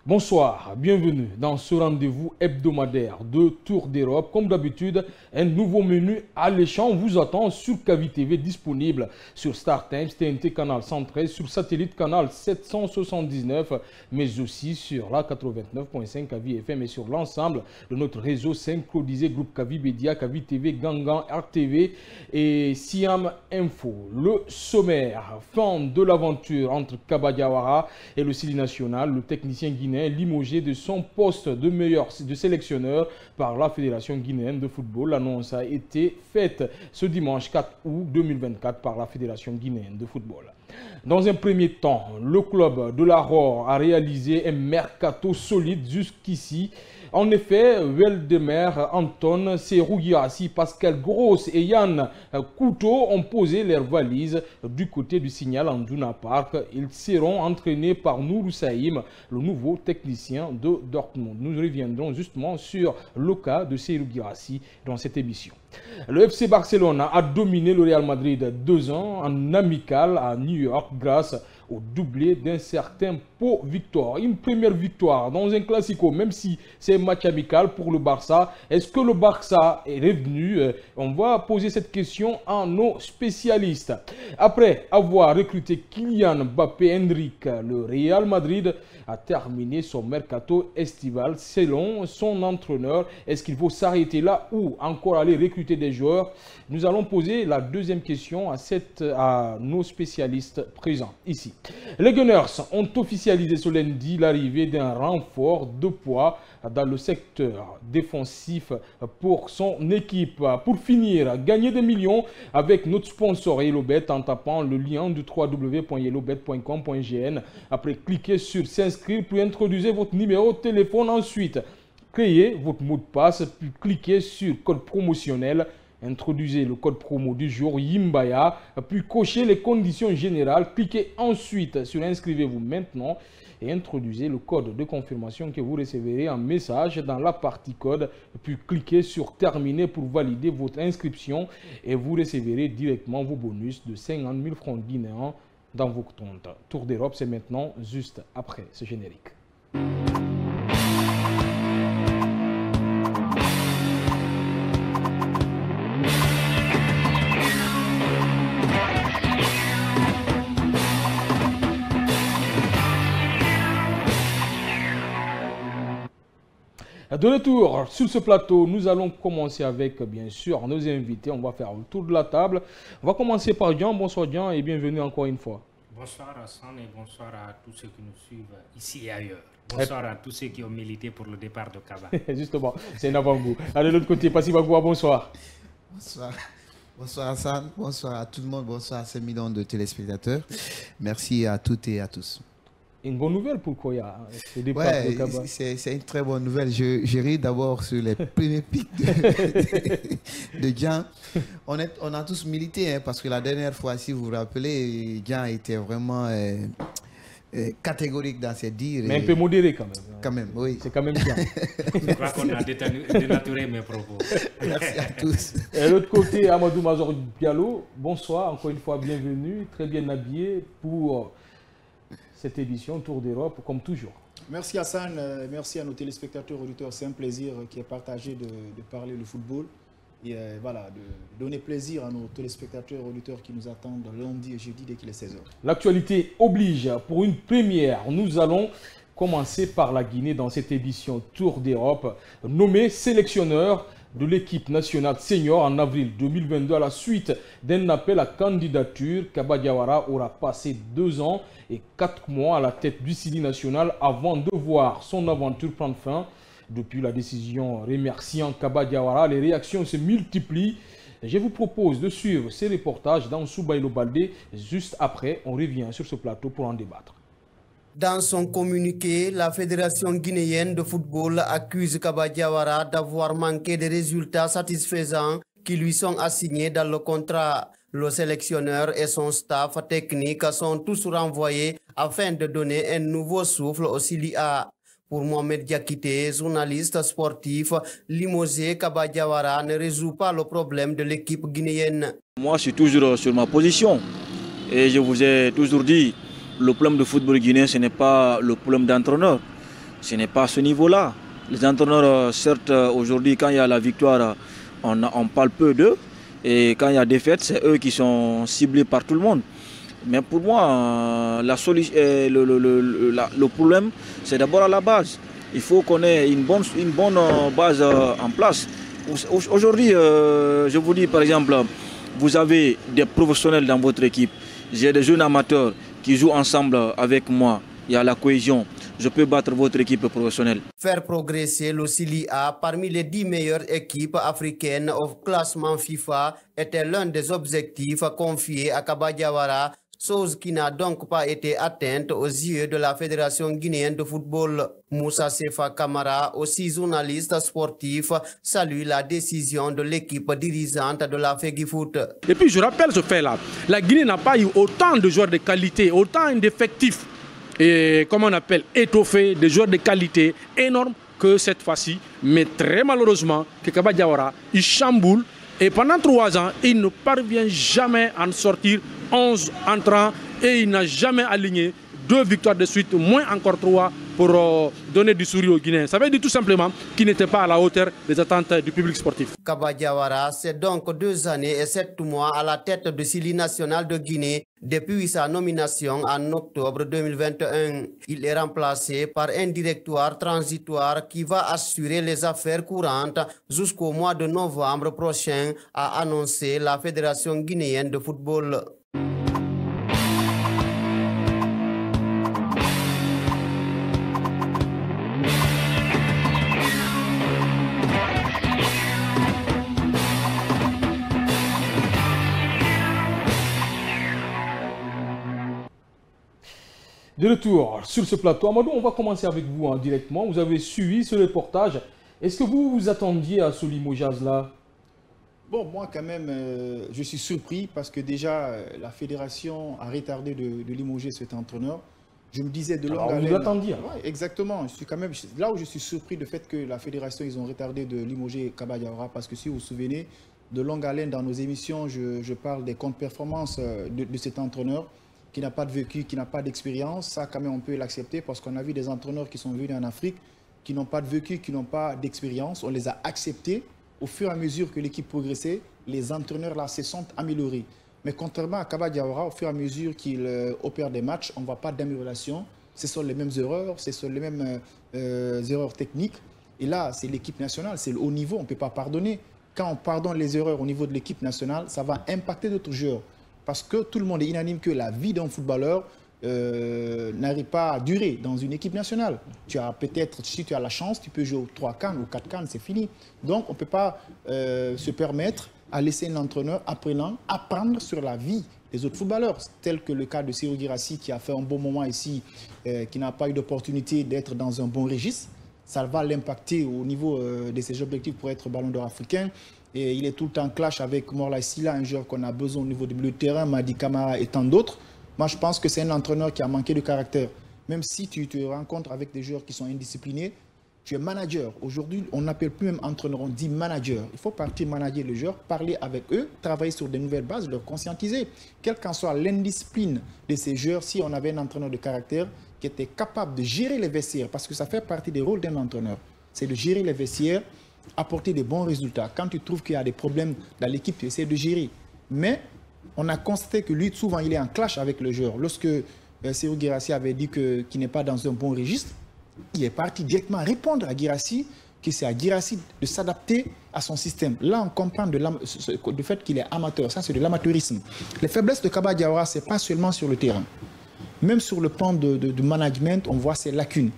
Bonsoir, bienvenue dans ce rendez-vous hebdomadaire de Tour d'Europe. Comme d'habitude, un nouveau menu alléchant vous attend sur Kavi TV, disponible sur Star Times, TNT canal 113, sur satellite canal 779, mais aussi sur la 89.5 Kavi FM et sur l'ensemble de notre réseau synchronisé groupe Kavi Média, Kavi TV, Gangan, RTV et Siam Info. Le sommaire, fin de l'aventure entre Kaba Diawara et le Sili National, le technicien guinéen limogé de son poste de sélectionneur par la Fédération guinéenne de football. L'annonce a été faite ce dimanche 4 août 2024 par la Fédération guinéenne de football. Dans un premier temps, le club de Lahore a réalisé un mercato solide jusqu'ici. En effet, Weldemer, Anton, Serhou Guirassy, Pascal Gross et Yann Couteau ont posé leurs valises du côté du Signal Iduna Park. Ils seront entraînés par Nourou Saïm, le nouveau technicien de Dortmund. Nous reviendrons justement sur le cas de Serhou Guirassy dans cette émission. Le FC Barcelone a dominé le Real Madrid 2 ans en amical à New York grâce au doublé d'un certain Pau Victor. Une première victoire dans un classico, même si c'est un match amical pour le Barça. Est-ce que le Barça est revenu? On va poser cette question à nos spécialistes. Après avoir recruté Kylian Mbappé, Henrik, le Real Madrid a terminé son mercato estival selon son entraîneur. Est-ce qu'il faut s'arrêter là ou encore aller recruter des joueurs? Nous allons poser la deuxième question à nos spécialistes présents ici. Les Gunners ont officialisé ce lundi l'arrivée d'un renfort de poids dans le secteur défensif pour son équipe. Pour finir, gagner des millions avec notre sponsor YellowBet en tapant le lien du www.yellowbet.com.gn. Après, cliquez sur s'inscrire puis introduisez votre numéro de téléphone. Ensuite, créez votre mot de passe puis cliquez sur code promotionnel. Introduisez le code promo du jour Yimbaya, puis cochez les conditions générales. Cliquez ensuite sur inscrivez-vous maintenant et introduisez le code de confirmation que vous recevrez en message dans la partie code. Puis cliquez sur terminer pour valider votre inscription et vous recevrez directement vos bonus de 50 000 francs guinéens dans vos comptes. Tour d'Europe, c'est maintenant juste après ce générique. De retour sur ce plateau, nous allons commencer avec, bien sûr, nos invités. On va faire le tour de la table. On va commencer par Jean. Bonsoir Jean et bienvenue encore une fois. Bonsoir Hassan et bonsoir à tous ceux qui nous suivent ici et ailleurs. Bonsoir à tous ceux qui ont milité pour le départ de Kaba. Justement, c'est un avant-goût. Allez, de l'autre côté, Passibagoua, bonsoir. Bonsoir. Bonsoir Hassan, bonsoir à tout le monde, bonsoir à ces millions de téléspectateurs. Merci à toutes et à tous. Une bonne nouvelle pour Koya. Ouais, c'est une très bonne nouvelle. Je ris d'abord sur les premiers pics de Jean. On a tous milité, hein, parce que la dernière fois, si vous vous rappelez, Jean était vraiment catégorique dans ses dires. Mais un peu modéré quand même. Quand même, oui. C'est quand même bien. Je crois qu'on a dénaturé mes propos. Merci à tous. Et de l'autre côté, Amadou Mazor Diallo, bonsoir, encore une fois, bienvenue, très bien habillé pour cette édition Tour d'Europe, comme toujours. Merci Hassan, merci à nos téléspectateurs, auditeurs. C'est un plaisir qui est partagé de parler le football et voilà, de donner plaisir à nos téléspectateurs, auditeurs qui nous attendent lundi et jeudi dès qu'il est 16h. L'actualité oblige. Pour une première, nous allons commencer par la Guinée dans cette édition Tour d'Europe, nommé sélectionneur de l'équipe nationale senior en avril 2022 à la suite d'un appel à candidature. Kaba Diawara aura passé 2 ans et 4 mois à la tête du Sili national avant de voir son aventure prendre fin. Depuis la décision remerciant Kaba Diawara, les réactions se multiplient. Je vous propose de suivre ces reportages dans Soubaïlo Baldé. Juste après, on revient sur ce plateau pour en débattre. Dans son communiqué, la Fédération guinéenne de football accuse Kaba Diawara d'avoir manqué des résultats satisfaisants qui lui sont assignés dans le contrat. Le sélectionneur et son staff technique sont tous renvoyés afin de donner un nouveau souffle au Sili A. Pour Mohamed Diakité, journaliste sportif, limogé, Kaba Diawara ne résout pas le problème de l'équipe guinéenne. Moi, je suis toujours sur ma position et je vous ai toujours dit, le problème de football guinéen, ce n'est pas le problème d'entraîneur. ce n'est pas à ce niveau-là. Les entraîneurs, certes, aujourd'hui, quand il y a la victoire, on parle peu d'eux. Et quand il y a des défaites, c'est eux qui sont ciblés par tout le monde. Mais pour moi, le problème, c'est d'abord à la base. Il faut qu'on ait une bonne base en place. Aujourd'hui, je vous dis par exemple, vous avez des professionnels dans votre équipe. J'ai des jeunes amateurs qui jouent ensemble avec moi. Il y a la cohésion. Je peux battre votre équipe professionnelle. Faire progresser le Sili A parmi les 10 meilleures équipes africaines au classement FIFA était l'un des objectifs confiés à Kaba Diawara, chose qui n'a donc pas été atteinte aux yeux de la Fédération guinéenne de football. Moussa Sefa Kamara, aussi journaliste sportif, salue la décision de l'équipe dirigeante de la Fegifoot. Et puis je rappelle ce fait-là, la Guinée n'a pas eu autant de joueurs de qualité, autant d'effectifs, et comment on appelle, étoffés, des joueurs de qualité énormes que cette fois-ci. Mais très malheureusement, que Kaba Diawara, il chamboule et pendant 3 ans, il ne parvient jamais à en sortir 11 entrants et il n'a jamais aligné 2 victoires de suite, moins encore 3 pour donner du sourire aux Guinéens. Ça veut dire tout simplement qu'il n'était pas à la hauteur des attentes du public sportif. Kaba Diawara, c'est donc 2 années et 7 mois à la tête de Sili national de Guinée depuis sa nomination en octobre 2021. Il est remplacé par un directoire transitoire qui va assurer les affaires courantes jusqu'au mois de novembre prochain, a annoncé la Fédération guinéenne de football. De retour sur ce plateau, Amadou, on va commencer avec vous directement. Vous avez suivi ce reportage. Est-ce que vous vous attendiez à ce limogeage-là? Bon, moi quand même, je suis surpris parce que déjà, la fédération a retardé de limoger cet entraîneur. Je me disais de longue haleine. Vous l'attendiez? Ouais, exactement. Je suis quand même, là où je suis surpris du fait que la fédération, ils ont retardé de limoger Kaba Diawara parce que si vous vous souvenez, de longue haleine dans nos émissions, je parle des comptes performances de cet entraîneur qui n'a pas de vécu, qui n'a pas d'expérience. Ça, quand même, on peut l'accepter parce qu'on a vu des entraîneurs qui sont venus en Afrique, qui n'ont pas de vécu, qui n'ont pas d'expérience. On les a acceptés. Au fur et à mesure que l'équipe progressait, les entraîneurs là se sont améliorés. Mais contrairement à Kaba Diawara, au fur et à mesure qu'il opère des matchs, on ne voit pas d'amélioration. Ce sont les mêmes erreurs, ce sont les mêmes erreurs techniques. Et là, c'est l'équipe nationale, c'est le haut niveau, on ne peut pas pardonner. Quand on pardonne les erreurs au niveau de l'équipe nationale, ça va impacter d'autres joueurs. Parce que tout le monde est unanime que la vie d'un footballeur n'arrive pas à durer dans une équipe nationale. Tu as peut-être, si tu as la chance, tu peux jouer aux 3 CAN ou 4 CAN, c'est fini. Donc on ne peut pas se permettre à laisser un entraîneur apprenant apprendre sur la vie des autres footballeurs, tel que le cas de Serhou Guirassy qui a fait un bon moment ici, qui n'a pas eu d'opportunité d'être dans un bon registre. Ça va l'impacter au niveau de ses objectifs pour être ballon d'or africain. Et il est tout le temps en clash avec Morlaye Sylla, un joueur qu'on a besoin au niveau du milieu de terrain, Madi Camara et tant d'autres. Moi, je pense que c'est un entraîneur qui a manqué de caractère. Même si tu te rencontres avec des joueurs qui sont indisciplinés, tu es manager. Aujourd'hui, on n'appelle plus même entraîneur, on dit manager. Il faut partir manager les joueurs, parler avec eux, travailler sur de nouvelles bases, leur conscientiser. Quelle qu'en soit l'indiscipline de ces joueurs, si on avait un entraîneur de caractère qui était capable de gérer les vestiaires, parce que ça fait partie des rôles d'un entraîneur, c'est de gérer les vestiaires, apporter des bons résultats. Quand tu trouves qu'il y a des problèmes dans l'équipe, tu essaies de gérer. Mais on a constaté que lui, souvent, il est en clash avec le joueur. Lorsque Serhou Guirassy avait dit qu'il n'est pas dans un bon registre, il est parti directement répondre à Guirassy que c'est à Guirassy de s'adapter à son système. Là, on comprend du fait qu'il est amateur. Ça, c'est de l'amateurisme. Les faiblesses de Kaba Diawara, ce n'est pas seulement sur le terrain. Même sur le plan de management, on voit ses lacunes.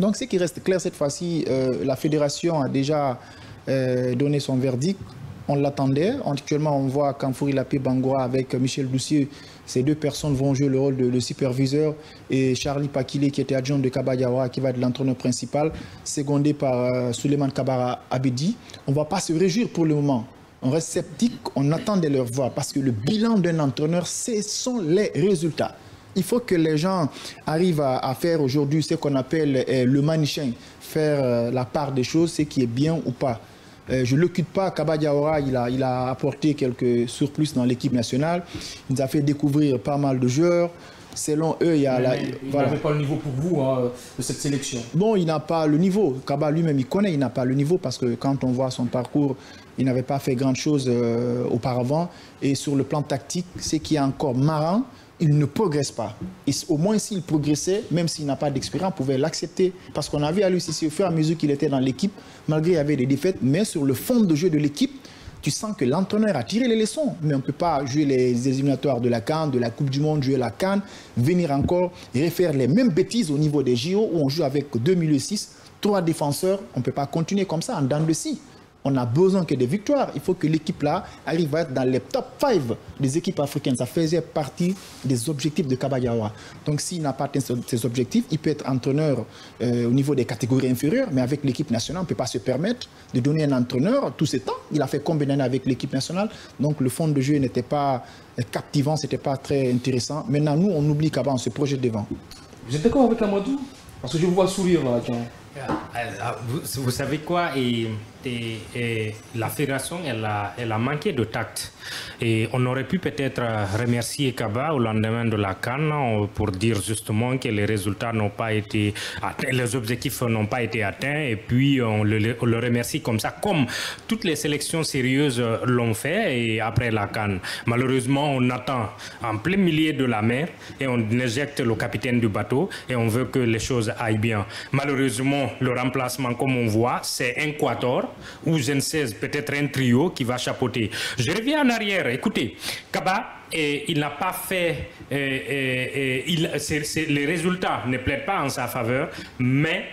Donc, ce qui reste clair cette fois-ci, la fédération a déjà donné son verdict. On l'attendait. Actuellement, on voit Kamfouri Lapé Bangoura avec Michel Doucier. Ces 2 personnes vont jouer le rôle de superviseur. Et Charlie Pakile, qui était adjoint de Kaba Diawara, qui va être l'entraîneur principal, secondé par Souleymane Kabara Abedi. On ne va pas se réjouir pour le moment. On reste sceptique, on attend de leur voir. Parce que le bilan d'un entraîneur, ce sont les résultats. Il faut que les gens arrivent à faire aujourd'hui ce qu'on appelle le manichin, faire la part des choses, ce qui est bien ou pas. Je ne le quitte pas, Kaba Diawara, il a apporté quelques surplus dans l'équipe nationale. Il nous a fait découvrir pas mal de joueurs. selon eux, il y a il n'avait pas le niveau pour vous de cette sélection. Non, il n'a pas le niveau. Kaba lui-même, il connaît, il n'a pas le niveau parce que quand on voit son parcours, il n'avait pas fait grand-chose auparavant. Et sur le plan tactique, c'est qu'il y a encore marrant, il ne progresse pas. Et au moins, s'il progressait, même s'il n'a pas d'expérience, on pouvait l'accepter. Parce qu'on a vu à lui, au fur et à mesure qu'il était dans l'équipe, malgré qu'il y avait des défaites, mais sur le fond de jeu de l'équipe, tu sens que l'entraîneur a tiré les leçons. Mais on ne peut pas jouer les éliminatoires de la CAN, de la Coupe du Monde, jouer la CAN, venir encore et refaire les mêmes bêtises au niveau des JO où on joue avec 2 milieux 6, 3 défenseurs. On ne peut pas continuer comme ça en dents de scie. On a besoin que des victoires. Il faut que l'équipe-là arrive à être dans les top 5 des équipes africaines. Ça faisait partie des objectifs de Kaba Diawara. Donc s'il n'a pas atteint ces objectifs, il peut être entraîneur au niveau des catégories inférieures, mais avec l'équipe nationale, on ne peut pas se permettre de donner un entraîneur tout ce temps. Il a fait combien d'années avec l'équipe nationale? Donc le fond de jeu n'était pas captivant, ce n'était pas très intéressant. Maintenant, nous, on oublie Kaba, on se projette devant. Vous êtes d'accord avec Amadou? Parce que je vous vois sourire là, tiens. Vous savez quoi, la fédération, elle a manqué de tact. Et on aurait pu peut-être remercier Kaba au lendemain de la CAN pour dire justement que les résultats n'ont pas été atteints, les objectifs n'ont pas été atteints, et puis on le remercie comme ça, comme toutes les sélections sérieuses l'ont fait et après la CAN. Malheureusement, on attend en plein milieu de la mer et on éjecte le capitaine du bateau et on veut que les choses aillent bien. Malheureusement, le remplacement, comme on voit, c'est un quator ou je ne sais, peut-être un trio qui va chapeauter. Je reviens en arrière. Écoutez, Kaba, il n'a pas fait... les résultats ne plaident pas en sa faveur, mais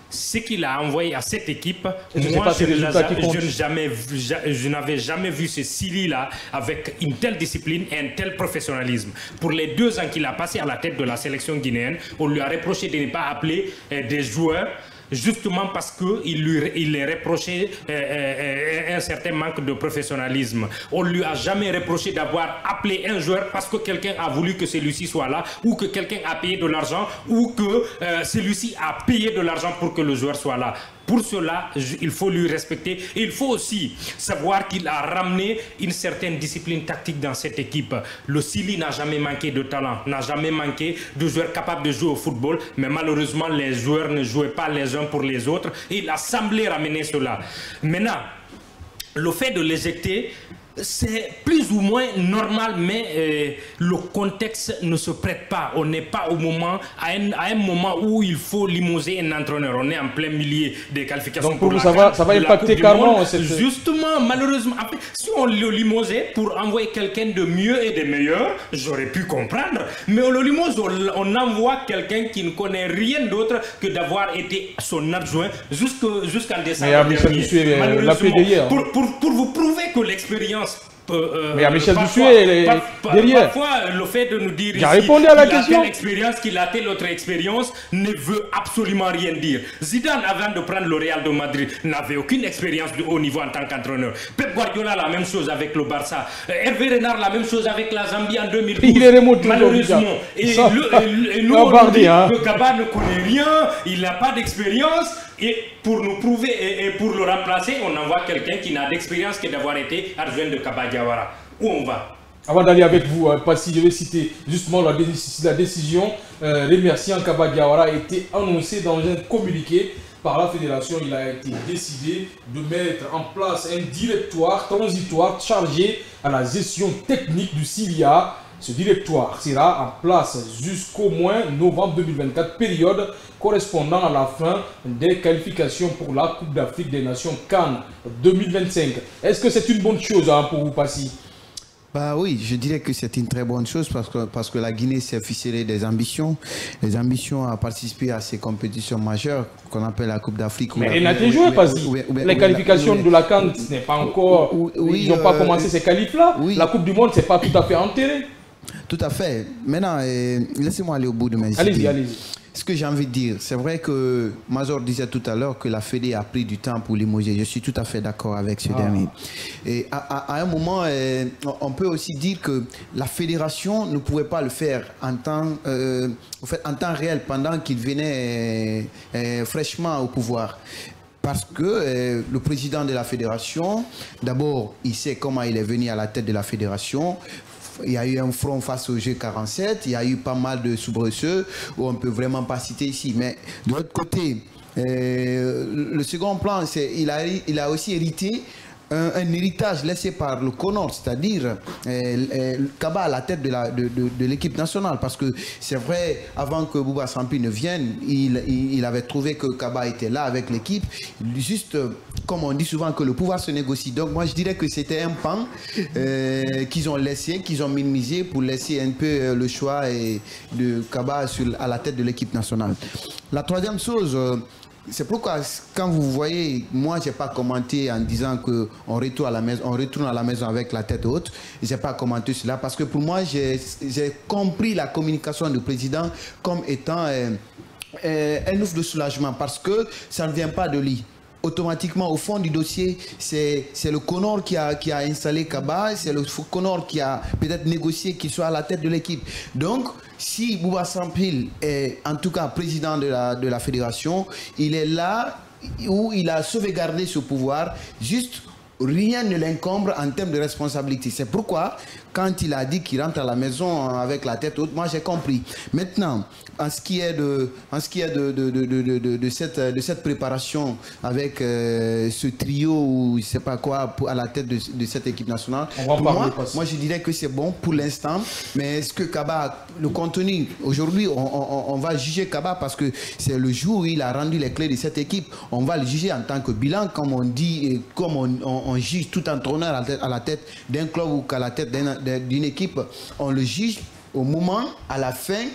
ce qu'il a envoyé à cette équipe, moi, je n'avais jamais vu ce Sili-là avec une telle discipline et un tel professionnalisme. Pour les 2 ans qu'il a passé à la tête de la sélection guinéenne, on lui a reproché de ne pas appeler des joueurs justement parce qu'il est reproché un certain manque de professionnalisme. On ne lui a jamais reproché d'avoir appelé un joueur parce que quelqu'un a voulu que celui-ci soit là, ou que quelqu'un a payé de l'argent, ou que celui-ci a payé de l'argent pour que le joueur soit là. Pour cela, il faut lui respecter. Et il faut aussi savoir qu'il a ramené une certaine discipline tactique dans cette équipe. Le Sili n'a jamais manqué de talent, n'a jamais manqué de joueurs capables de jouer au football, mais malheureusement, les joueurs ne jouaient pas les uns pour les autres. Et il a semblé ramener cela. Maintenant, le fait de l'éjecter, c'est plus ou moins normal, mais le contexte ne se prête pas. On n'est pas au moment, à un moment où il faut limoger un entraîneur. On est en plein milieu des qualifications. Donc pour vous, ça va impacter carrément cette... Justement, malheureusement, si on le limogeait pour envoyer quelqu'un de mieux et de meilleur, j'aurais pu comprendre. Mais on le limose, on envoie quelqu'un qui ne connaît rien d'autre que d'avoir été son adjoint jusqu'en décembre dernier. Malheureusement, pour vous prouver que l'expérience... mais à Michel Dussuet derrière. Parfois, le fait de nous dire répondu à la question. Qu'il a telle autre expérience ne veut absolument rien dire. Zidane, avant de prendre le Real de Madrid, n'avait aucune expérience de haut niveau en tant qu'entraîneur. Pep Guardiola, la même chose avec le Barça. Hervé Renard, la même chose avec la Zambie en 2012. Il est remonté malheureusement. Et nous, on dit que Kaba ne connaît rien, il n'a pas d'expérience. Et pour nous prouver et pour le remplacer, on envoie quelqu'un qui n'a d'expérience que d'avoir été adjoint de Kaba Diawara. Où on va? Avant d'aller avec vous, Passy, je vais citer justement la décision remerciant Kaba Diawara a été annoncée dans un communiqué par la fédération. Il a été décidé de mettre en place un directoire transitoire chargé à la gestion technique du Cilia. Ce directoire sera en place jusqu'au moins novembre 2024, période correspondant à la fin des qualifications pour la Coupe d'Afrique des Nations CAN 2025. Est-ce que c'est une bonne chose pour vous, Passy? Bah oui, je dirais que c'est une très bonne chose parce que la Guinée s'est ficelée des ambitions à participer à ces compétitions majeures qu'on appelle la Coupe d'Afrique. Mais elle n'a été jouée, Passy. Les qualifications de la CAN, ce n'est pas encore... ils n'ont pas commencé ces qualifs-là. La Coupe du Monde, ce n'est pas tout à fait enterré. Tout à fait. Maintenant, laissez-moi aller au bout de mes idées. Allez-y, allez-y. Ce que j'ai envie de dire, c'est vrai que Mazor disait tout à l'heure que la Fédé a pris du temps pour limoger. Je suis tout à fait d'accord avec ce dernier. Et à un moment, on peut aussi dire que la fédération ne pouvait pas le faire en temps réel pendant qu'il venait fraîchement au pouvoir. Parce que le président de la fédération, d'abord, il sait comment il est venu à la tête de la fédération. il y a eu un front face au G47, il y a eu pas mal de soubresauts où on ne peut vraiment pas citer ici. Mais de l'autre côté, le second plan, il a aussi hérité un héritage laissé par le Conor, c'est-à-dire Kaba à la tête de l'équipe nationale. Parce que c'est vrai, avant que Bouba Sampi ne vienne, il avait trouvé que Kaba était là avec l'équipe. Juste, comme on dit souvent, que le pouvoir se négocie. Donc moi je dirais que c'était un pan qu'ils ont laissé, qu'ils ont minimisé pour laisser un peu le choix de Kaba à la tête de l'équipe nationale. La troisième chose... c'est pourquoi quand vous voyez, moi j'ai pas commenté en disant que on retourne à la maison avec la tête haute. J'ai pas commenté cela parce que pour moi j'ai compris la communication du président comme étant un ouf de soulagement parce que ça ne vient pas de lui. Automatiquement, au fond du dossier, c'est le Conor qui a installé Kaba, c'est le Conor qui a peut-être négocié qu'il soit à la tête de l'équipe. Donc, si Bouba Sampil est en tout cas président de la fédération, il est là où il a sauvegardé ce pouvoir, juste rien ne l'encombre en termes de responsabilité. C'est pourquoi, quand il a dit qu'il rentre à la maison avec la tête haute, moi j'ai compris. Maintenant, en ce qui est de cette préparation avec ce trio ou je ne sais pas quoi à la tête de cette équipe nationale, moi je dirais que c'est bon pour l'instant, mais est-ce que Kaba, le contenu, aujourd'hui on va juger Kaba parce que c'est le jour où il a rendu les clés de cette équipe, on va le juger en tant que bilan, comme on dit, comme on juge tout entraîneur à la tête d'un club ou à la tête d'une équipe, on le juge au moment, à la fin,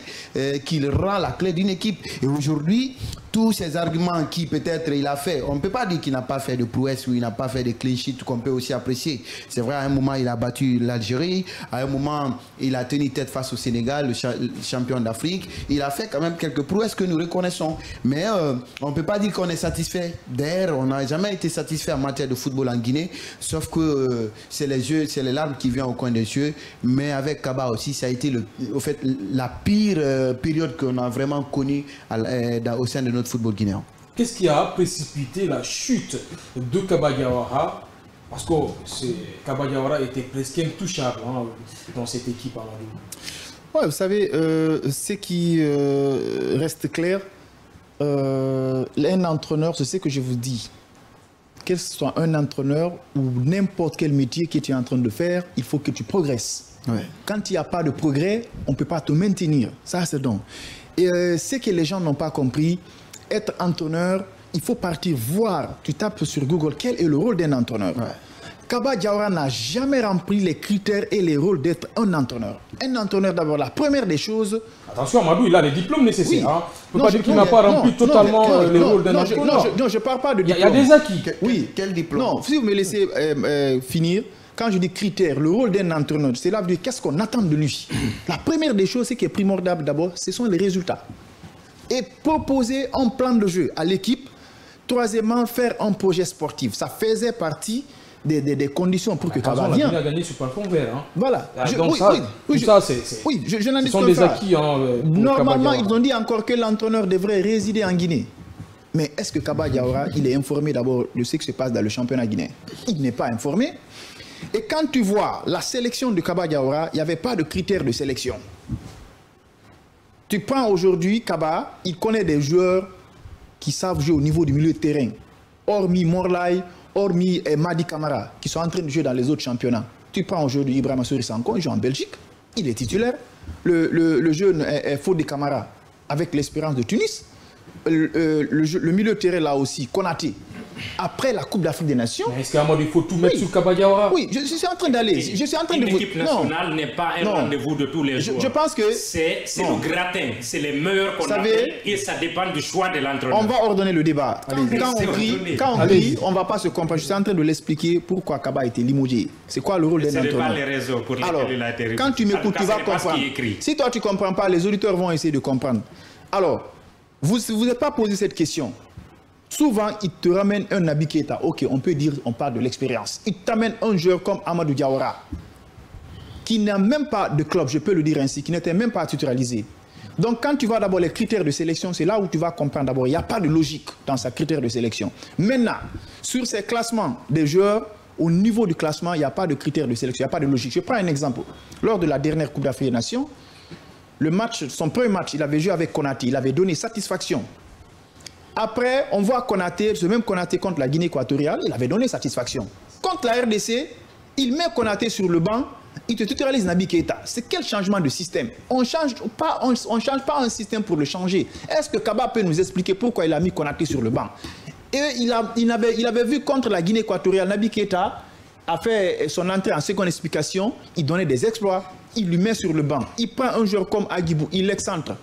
qu'il rend la clé d'une équipe. Et aujourd'hui, tous ces arguments qui peut-être il a fait, on ne peut pas dire qu'il n'a pas fait de prouesse ou il n'a pas fait de clean sheet qu'on peut aussi apprécier. C'est vrai, à un moment, il a battu l'Algérie, à un moment, il a tenu tête face au Sénégal, le champion d'Afrique. Il a fait quand même quelques prouesses que nous reconnaissons. Mais on ne peut pas dire qu'on est satisfait. D'ailleurs, on n'a jamais été satisfait en matière de football en Guinée, sauf que c'est les larmes qui viennent au coin des yeux. Mais avec Kaba aussi, ça a été au fait la pire période qu'on a vraiment connue au sein de notre football guinéen. Qu'est-ce qui a précipité la chute de Kaba Diawara? Parce que Kaba Diawara était presque intouchable dans cette équipe. Ouais, vous savez, ce qui reste clair, un entraîneur, c'est ce que je vous dis. Quel soit un entraîneur ou n'importe quel métier que tu es en train de faire, il faut que tu progresses. Ouais. Quand il n'y a pas de progrès, on ne peut pas te maintenir. Ça, c'est donc. Et ce que les gens n'ont pas compris, être entraîneur, il faut partir voir, tu tapes sur Google, quel est le rôle d'un entraîneur. Ouais. Kaba Diawara n'a jamais rempli les critères et les rôles d'être un entraîneur. Un entraîneur, d'abord, la première des choses... Attention, Amadou, il a les diplômes nécessaires. Oui. Hein. On ne peut pas dire qu'il n'a pas rempli totalement les rôles d'un entraîneur. Non, je ne parle pas de diplôme. Il y a des acquis. Oui. Quel diplôme? Non, si vous me laissez finir... Quand je dis critères, le rôle d'un entraîneur, c'est là qu'est-ce qu'on attend de lui. La première des choses, qui est primordial d'abord, ce sont les résultats. Et proposer un plan de jeu à l'équipe. Troisièmement, faire un projet sportif. Ça faisait partie des conditions pour que Kaba vienne. Il a gagné sur plafond vert. Hein. Voilà. Donc je n'en dis pas. Ce sont des acquis. Normalement, ils ont dit encore que l'entraîneur devrait résider en Guinée. Mais est-ce que Kaba Diawara, il est informé d'abord de ce qui se passe dans le championnat guinéen? Il n'est pas informé. Et quand tu vois la sélection de Kaba Diawara, il n'y avait pas de critères de sélection. Tu prends aujourd'hui Kaba, il connaît des joueurs qui savent jouer au niveau du milieu de terrain. Hormis Morlaï, hormis Madi Camara, qui sont en train de jouer dans les autres championnats. Tu prends aujourd'hui Ibrahima Souri Sanko, il joue en Belgique, il est titulaire. Le jeune Fodé Camara, avec l'Espérance de Tunis. Le milieu de terrain là aussi, Konaté. Après la Coupe d'Afrique des Nations. Est-ce qu'il faut tout mettre sur Kaba Diawara? Oui, je suis en train d'aller. Je suis en train de vous. L'équipe nationale n'est pas un rendez-vous de tous les jours. Je pense que c'est le gratin, c'est les meilleurs qu'on a fait et ça dépend du choix de l'entraîneur. On va ordonner le débat. Quand on crie, on ne va pas se comprendre. Je suis en train de l'expliquer pourquoi Kaba a été limogé. C'est quoi le rôle d'un entraîneur? Ce n'est pas les raisons pour lesquelles il a été limogé. Quand tu m'écoutes, tu vas comprendre. Si toi tu ne comprends pas, les auditeurs vont essayer de comprendre. Alors, vous n'êtes pas posé cette question. Souvent, il te ramène un Naby Keita. Ok, on peut dire, on parle de l'expérience. Il t'amène un joueur comme Amadou Diawara, qui n'a même pas de club, je peux le dire ainsi, qui n'était même pas titularisé. Donc, quand tu vois d'abord les critères de sélection, c'est là où tu vas comprendre d'abord, il n'y a pas de logique dans ces critères de sélection. Maintenant, sur ces classements des joueurs, au niveau du classement, il n'y a pas de critères de sélection, il n'y a pas de logique. Je prends un exemple. Lors de la dernière Coupe d'Afrique des Nations, son premier match, il avait joué avec Konaté, il avait donné satisfaction. Après, on voit Konaté, ce même Konaté contre la Guinée équatoriale, il avait donné satisfaction. Contre la RDC, il met Konaté sur le banc, il te titularise Naby Keïta. C'est quel changement de système? On ne change pas un système pour le changer. Est-ce que Kaba peut nous expliquer pourquoi il a mis Konaté sur le banc? Et il avait vu contre la Guinée équatoriale, Naby Keïta a fait son entrée en seconde explication, il donnait des exploits, il lui met sur le banc. Il prend un joueur comme Agibou, il l'excentre.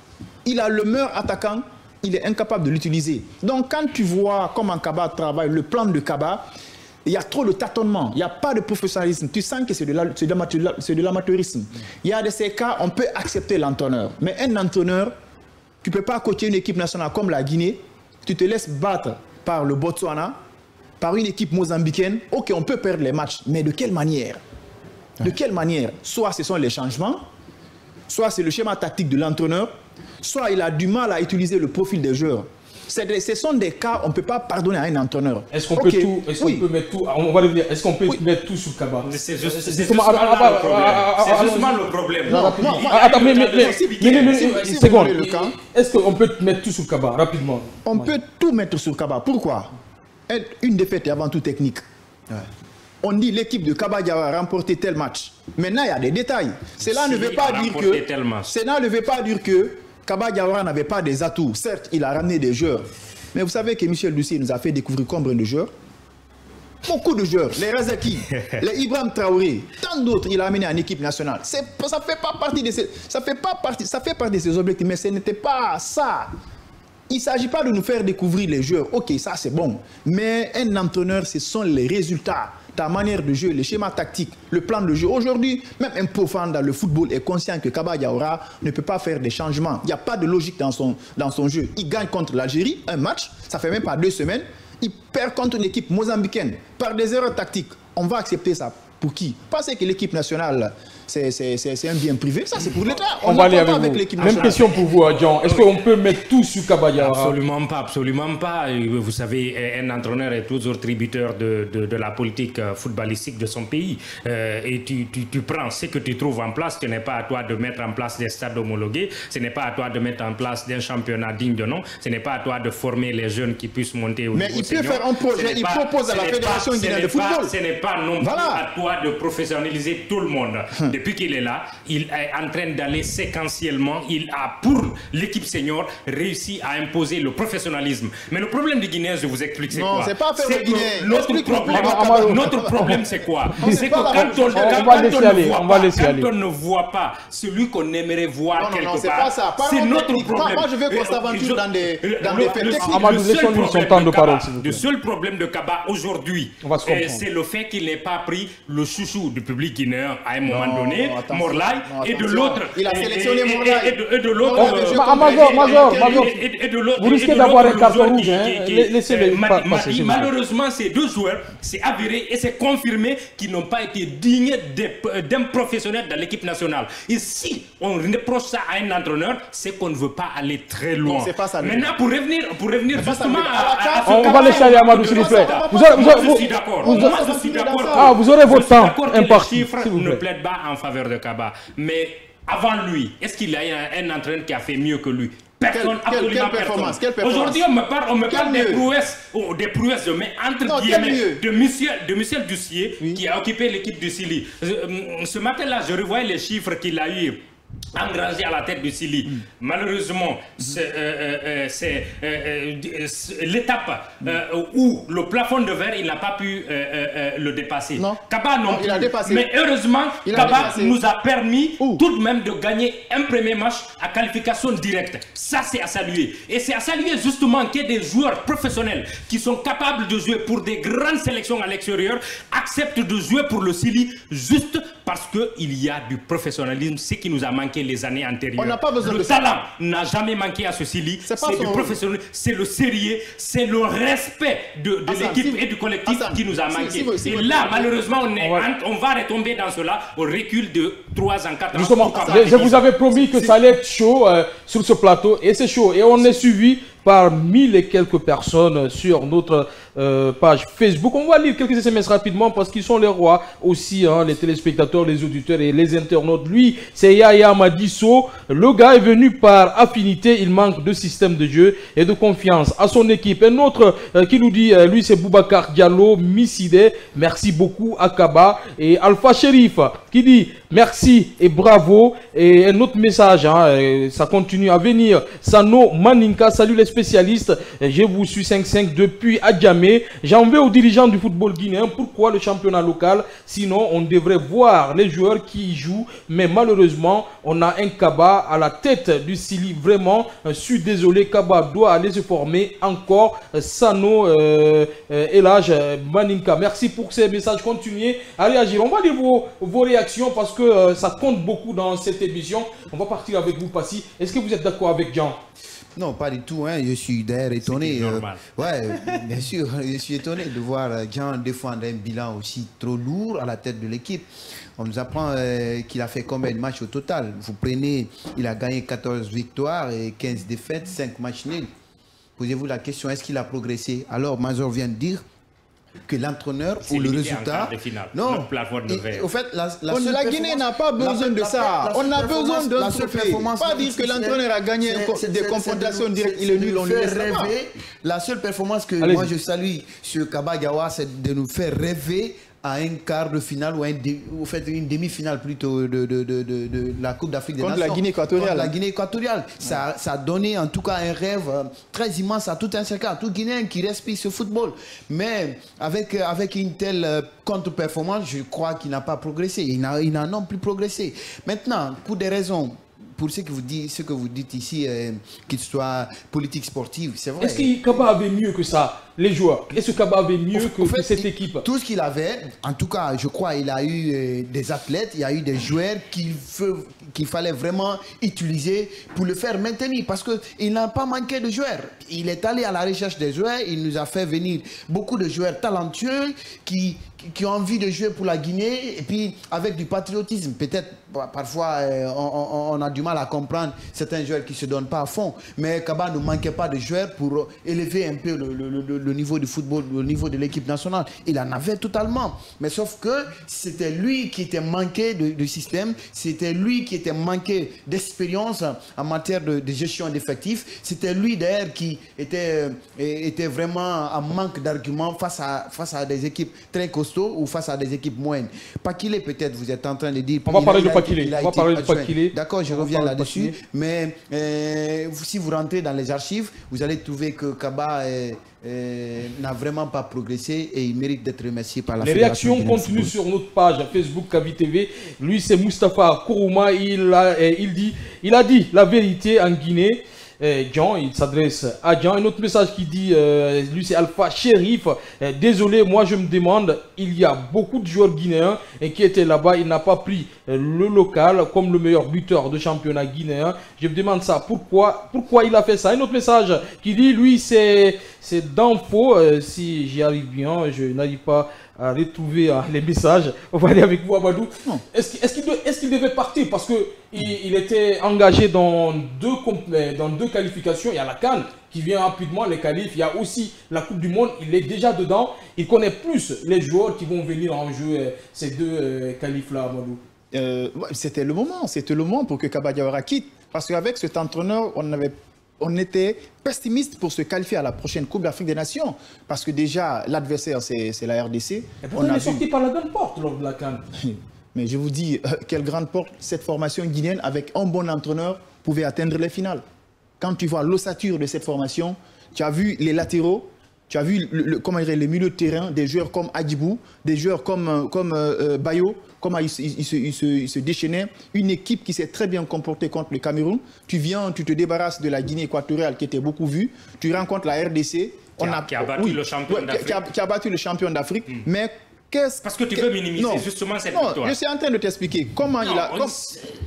Il a le meilleur attaquant, il est incapable de l'utiliser. Donc quand tu vois comment Kaba travaille, le plan de Kaba, il y a trop de tâtonnement, il n'y a pas de professionnalisme. Tu sens que c'est de l'amateurisme. Il y a de ces cas, on peut accepter l'entraîneur. Mais un entraîneur, tu ne peux pas coacher une équipe nationale comme la Guinée, tu te laisses battre par le Botswana, par une équipe mozambicaine. Ok, on peut perdre les matchs, mais de quelle manière? De quelle manière? Soit ce sont les changements, soit c'est le schéma tactique de l'entraîneur, soit il a du mal à utiliser le profil des joueurs. Ce sont des cas, on ne peut pas pardonner à un entraîneur. Est-ce qu'on peut tout, peut mettre tout, on va revenir, est-ce qu'on peut mettre tout sur Kaba? C'est justement le problème. Attends, mais une seconde. Est-ce qu'on peut mettre tout sur Kaba, rapidement? On peut tout mettre sur Kaba. Pourquoi? Une défaite est avant tout technique. On dit l'équipe de Kaba Diawara a remporté tel match. Maintenant, il y a des détails. Cela ne veut pas dire que Kaba Diawara n'avait pas des atouts. Certes, il a ramené des joueurs. Mais vous savez que Michel Lussier nous a fait découvrir combien de joueurs? Beaucoup de joueurs. Les Razaki, les Ibrahim Traoré, tant d'autres, il a amené en équipe nationale. Ça fait partie de ses objectifs, mais ce n'était pas ça. Il ne s'agit pas de nous faire découvrir les joueurs. Ok, ça c'est bon. Mais un entraîneur, ce sont les résultats. Ta manière de jouer, les schémas tactiques, le plan de jeu. Aujourd'hui, même un profane dans le football est conscient que Kaba Diawara ne peut pas faire des changements. Il n'y a pas de logique dans son jeu. Il gagne contre l'Algérie, un match, ça fait même pas 2 semaines. Il perd contre une équipe mozambicaine par des erreurs tactiques. On va accepter ça. Pour qui? Parce que l'équipe nationale, c'est un bien privé. Ça, c'est pour l'État. On va aller avec l'équipe nationale. Même question pour vous, Adjan. Est-ce qu'on peut mettre tout sur Kaba Diawara? Absolument pas, absolument pas. Vous savez, un entraîneur est toujours tributaire de la politique footballistique de son pays. Et tu prends ce que tu trouves en place. Ce n'est pas à toi de mettre en place des stades homologués. Ce n'est pas à toi de mettre en place un championnat digne de nom. Ce n'est pas à toi de former les jeunes qui puissent monter au niveau senior. Mais il peut faire un projet. Il propose à la Fédération guinéenne de football. Ce n'est pas non plus à toi de professionnaliser tout le monde. Depuis qu'il est là, il est en train d'aller séquentiellement. Il a, pour l'équipe senior, réussi à imposer le professionnalisme. Mais le problème des Guinéens, je vous explique, c'est quoi? Non, c'est pas faire le Guinéen. Notre problème, c'est quoi? C'est que quand on ne voit pas celui qu'on aimerait voir quelque part, c'est notre problème. Moi, je veux qu'on s'aventure dans des faits techniques. Le seul problème de Kaba aujourd'hui, c'est le fait qu'il n'ait pas pris le chouchou du public guinéen à un moment donné, Morlaï, et de l'autre. Il a sélectionné Morlaï. Et de l'autre. Major, vous risquez d'avoir un carton rouge. Laissez-les passer. Malheureusement, ces deux joueurs, c'est avéré et c'est confirmé qu'ils n'ont pas été dignes d'un professionnel dans l'équipe nationale. Et si on reproche ça à un entraîneur, c'est qu'on ne veut pas aller très loin. Non, c'est pas ça. Maintenant, pour revenir justement on va laisser aller Amadou, s'il vous plaît. Je suis d'accord. Je suis d'accord. Ah, vous aurez votre temps imparti. Les chiffres ne plaident pas en faveur de Kaba. Mais avant lui, est-ce qu'il y a un entraîneur qui a fait mieux que lui? Personne, absolument personne. Aujourd'hui, on me parle des prouesses, mais entre guillemets, de Michel Dussier, qui a occupé l'équipe du Sili. Ce matin-là, je revoyais les chiffres qu'il a eu engrangé à la tête du Sili. Malheureusement, c'est l'étape où le plafond de verre, il n'a pas pu le dépasser. Kaba non plus. Mais heureusement, Kaba nous a permis tout de même de gagner un premier match à qualification directe. Ça, c'est à saluer. Et c'est à saluer justement qu'il y ait des joueurs professionnels qui sont capables de jouer pour des grandes sélections à l'extérieur, acceptent de jouer pour le Sili juste parce qu'il y a du professionnalisme, ce qui nous a manqué les années antérieures. On n'a pas besoin le de talent n'a jamais manqué à ce Sili. C'est du professionnel, c'est le sérieux, c'est le respect de l'équipe et du collectif qui nous a manqué. Et là, malheureusement, on va retomber dans cela au recul de 3 ans, 4 ans. Justement, je vous avais promis que ça allait être chaud sur ce plateau, et c'est chaud. Et on est suivi par 1000 et quelques personnes sur notre page Facebook. On va lire quelques SMS rapidement parce qu'ils sont les rois aussi, hein, les téléspectateurs, les auditeurs et les internautes. Lui, c'est Yaya Madisso. Le gars est venu par affinité. Il manque de système de jeu et de confiance à son équipe. Un autre qui nous dit, lui, c'est Boubacar Diallo, Misside. Merci beaucoup, Akaba. Et Alpha Sherif qui dit merci et bravo. Et un autre message, hein, ça continue à venir. Sano Maninka, salut les spécialistes. Je vous suis 5-5 depuis Adjamé. J'en veux aux dirigeants du football guinéen. Pourquoi le championnat local? Sinon, on devrait voir les joueurs qui y jouent. Mais malheureusement, on a un Kaba à la tête du Sili. Vraiment, je suis désolé. Kaba doit aller se former encore. Sano Elage Maninka. Merci pour ces messages. Continuez à réagir. On va lire vos réactions parce que ça compte beaucoup dans cette émission. On va partir avec vous, Passy. Est-ce que vous êtes d'accord avec Jean? Non, pas du tout. Hein. Je suis d'ailleurs étonné. Ouais, bien sûr, je suis étonné de voir Jean défendre un bilan aussi trop lourd à la tête de l'équipe. On nous apprend qu'il a fait combien de matchs au total? Vous prenez, il a gagné 14 victoires et 15 défaites, 5 matchs nuls. Posez-vous la question, est-ce qu'il a progressé? Alors, Mazor vient de dire que l'entraîneur ou le résultat... Non, au fait, la Guinée n'a pas besoin de ça. On a besoin d'un trophée. Pas dire que l'entraîneur a gagné des confrontations directes, il est nul, on lui laisse rêver. La seule performance que moi je salue sur Kaba Diawara, c'est de nous faire rêver à un quart de finale ou une demi-finale plutôt de la Coupe d'Afrique des Nations. Contre la Guinée équatoriale. Contre la Guinée équatoriale. Ça a donné en tout cas un rêve très immense à tout un chacun, tout Guinéen qui respire ce football. Mais avec une telle contre-performance, je crois qu'il n'a pas progressé. Il n'a non plus progressé. Maintenant, pour des raisons... Pour ce que vous dites ici, qu'il soit politique sportive, c'est vrai. Est-ce que Kaba avait mieux que ça, les joueurs? Est-ce que Kaba avait mieux que cette équipe? Tout ce qu'il avait, en tout cas, je crois, il a eu des athlètes, il y a eu des joueurs qu'il fallait vraiment utiliser pour le faire maintenir. Parce qu'il n'a pas manqué de joueurs. Il est allé à la recherche des joueurs, il nous a fait venir beaucoup de joueurs talentueux qui ont envie de jouer pour la Guinée et puis avec du patriotisme. Peut-être parfois on a du mal à comprendre certains joueurs qui ne se donnent pas à fond, mais Kaba ne manquait pas de joueurs pour élever un peu le niveau du football, le niveau de l'équipe nationale. Il en avait totalement, mais sauf que c'était lui qui était manqué de système, c'était lui qui était manqué d'expérience en matière de gestion d'effectifs, c'était lui d'ailleurs qui était vraiment en manque d'arguments face à des équipes très costauds ou face à des équipes moyennes. Pakile, peut-être, vous êtes en train de dire... On va parler de Pakile. D'accord, je reviens là-dessus. Mais si vous rentrez dans les archives, vous allez trouver que Kaba n'a vraiment pas progressé et il mérite d'être remercié par la Fédération. Les réactions continuent sur notre page Facebook Kavi TV. Lui, c'est Moustapha Kourouma. Il a dit la vérité en Guinée. Jean, il s'adresse à Jean. Un autre message qui dit, lui c'est Alpha Sherif, désolé, moi je me demande, il y a beaucoup de joueurs guinéens qui étaient là-bas, il n'a pas pris le local comme le meilleur buteur de championnat guinéen. Je me demande ça, pourquoi il a fait ça. Un autre message qui dit, lui c'est d'info, si j'y arrive bien, je n'arrive pas à retrouver les messages. On va aller avec vous, Amadou. Est-ce qu'il devait partir parce qu'il était engagé dans deux qualifications? Il y a la CAN qui vient rapidement, les qualifs. Il y a aussi la Coupe du Monde. Il est déjà dedans. Il connaît plus les joueurs qui vont venir en jeu ces deux qualifs-là, Amadou. C'était le moment pour que Kaba Diawara quitte. Parce qu'avec cet entraîneur, on était pessimiste pour se qualifier à la prochaine Coupe d'Afrique des Nations. Parce que déjà, l'adversaire, c'est la RDC. Et on est sorti par la grande porte lors de la CAN. Mais je vous dis, quelle grande porte cette formation guinéenne, avec un bon entraîneur, pouvait atteindre les finales. Quand tu vois l'ossature de cette formation, tu as vu les latéraux, tu as vu les milieux de terrain, des joueurs comme Adjibou, des joueurs comme Bayo, comment ils se déchaînaient. Une équipe qui s'est très bien comportée contre le Cameroun. Tu te débarrasses de la Guinée équatoriale qui était beaucoup vue. Tu rencontres la RDC. Qui a battu le champion d'Afrique. Qui a battu le champion d'Afrique. Mais parce que tu veux minimiser justement cette victoire. Non, je suis en train de t'expliquer comment il a...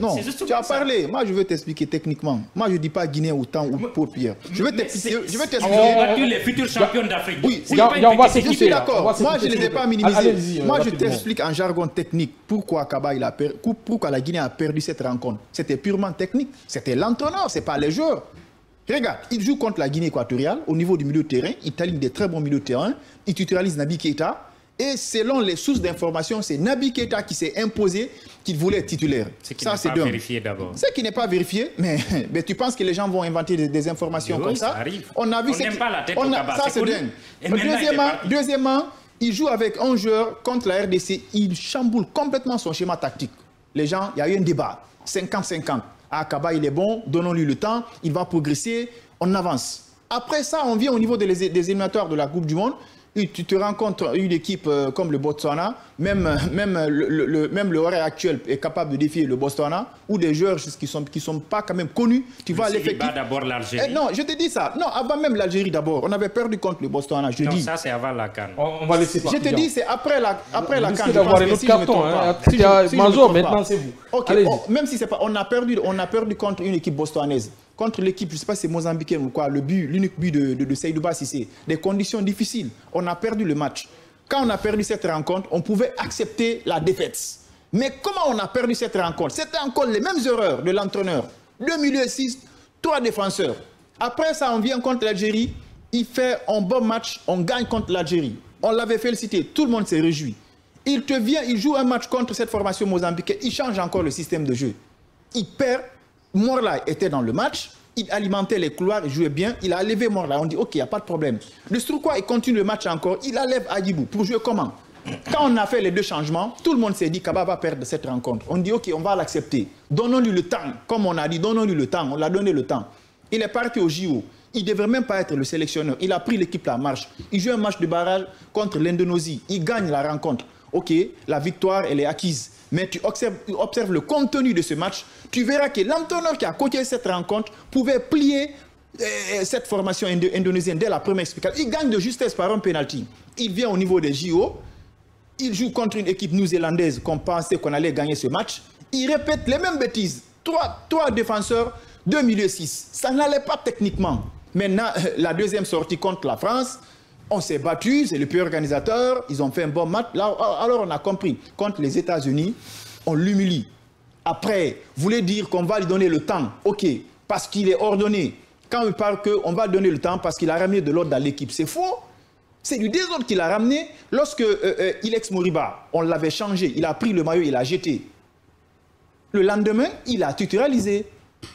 Non, tu as parlé. Moi, je veux t'expliquer techniquement. moi, je ne dis pas Guinée autant ou pour Pierre. Je veux t'expliquer. Tu as battu les futurs champions d'Afrique. Oui, je suis d'accord. Moi, je ne les ai pas minimisés. Moi, je t'explique en jargon technique pourquoi la Guinée a perdu cette rencontre. C'était purement technique. C'était l'entraîneur, ce n'est pas les joueurs. Regarde, il joue contre la Guinée équatoriale au niveau du milieu de terrain. Il aligne des très bons milieux de terrain. Il titularise Naby Keita. Et selon les sources d'information, c'est Naby Keita qui s'est imposé qu'il voulait être titulaire. Ce qui n'est pas vérifié d'abord. Ce qui n'est pas vérifié, mais tu penses que les gens vont inventer des informations comme ça? Ça arrive. On a vu n'aime pas la tête au tabac. Ça, c'est dingue. Deuxièmement, il joue avec 11 joueurs contre la RDC. Il chamboule complètement son schéma tactique. Les gens, il y a eu un débat. 50-50. Ah, Kaba, il est bon, donnons-lui le temps, il va progresser, on avance. Après ça, on vient au niveau des éliminatoires de la Coupe du Monde. Tu te rencontres une équipe comme le Botswana, même le horaire actuel est capable de défier le Botswana, ou des joueurs qui sont pas quand même connus. Tu vois l'effectif. D'abord l'Algérie. Non, je te dis ça. Non, avant même l'Algérie d'abord. On avait perdu contre le Botswana. Non, ça c'est avant la CAN. On va laisser partir. Je te dis, c'est après la CAN. D'avoir un autre carton. Manzo, maintenant c'est vous. Ok, même si c'est pas, on a perdu contre une équipe botswanaise. Contre l'équipe, je ne sais pas si c'est Mozambicaine ou quoi, l'unique but de Seydouba Cissé. Des conditions difficiles. On a perdu le match. Quand on a perdu cette rencontre, on pouvait accepter la défaite. Mais comment on a perdu cette rencontre? C'était encore les mêmes erreurs de l'entraîneur. 2 milieux 6, 3 défenseurs. Après ça, on vient contre l'Algérie. Il fait un bon match, on gagne contre l'Algérie. On l'avait félicité, tout le monde s'est réjoui. Il joue un match contre cette formation mozambicaine. Il change encore le système de jeu. Il perd. Morla était dans le match, il alimentait les couloirs, il jouait bien, il a levé Morla, on dit ok, il n'y a pas de problème. Le Stroukwa, il continue le match encore, il enlève Adibou pour jouer comment? Quand on a fait les deux changements, tout le monde s'est dit Kaba va perdre cette rencontre. On dit ok, on va l'accepter, donnons-lui le temps, comme on a dit, donnons-lui le temps, on l'a donné le temps. Il est parti au JO, il ne devrait même pas être le sélectionneur, il a pris l'équipe la marche, il joue un match de barrage contre l'Indonésie, il gagne la rencontre. Ok, la victoire, elle est acquise. Mais tu observes le contenu de ce match, tu verras que l'entraîneur qui a coaché cette rencontre pouvait plier cette formation indonésienne dès la première explication. Il gagne de justesse par un penalty. Il vient au niveau des JO, il joue contre une équipe néo-zélandaise qu'on pensait qu'on allait gagner ce match. Il répète les mêmes bêtises. 3 défenseurs, 2 milieux 6. Ça n'allait pas techniquement. Maintenant, la deuxième sortie contre la France, on s'est battu, c'est le plus organisateur, ils ont fait un bon match. Là, alors on a compris, contre les États-Unis, on l'humilie. Après, vous voulez dire qu'on va lui donner le temps, ok, parce qu'il est ordonné. Quand on parle qu'on va donner le temps parce qu'il a ramené de l'ordre dans l'équipe, c'est faux. C'est du désordre qu'il a ramené. Lorsque Ilex Moriba, on l'avait changé, il a pris le maillot, il a jeté. Le lendemain, il a titularisé.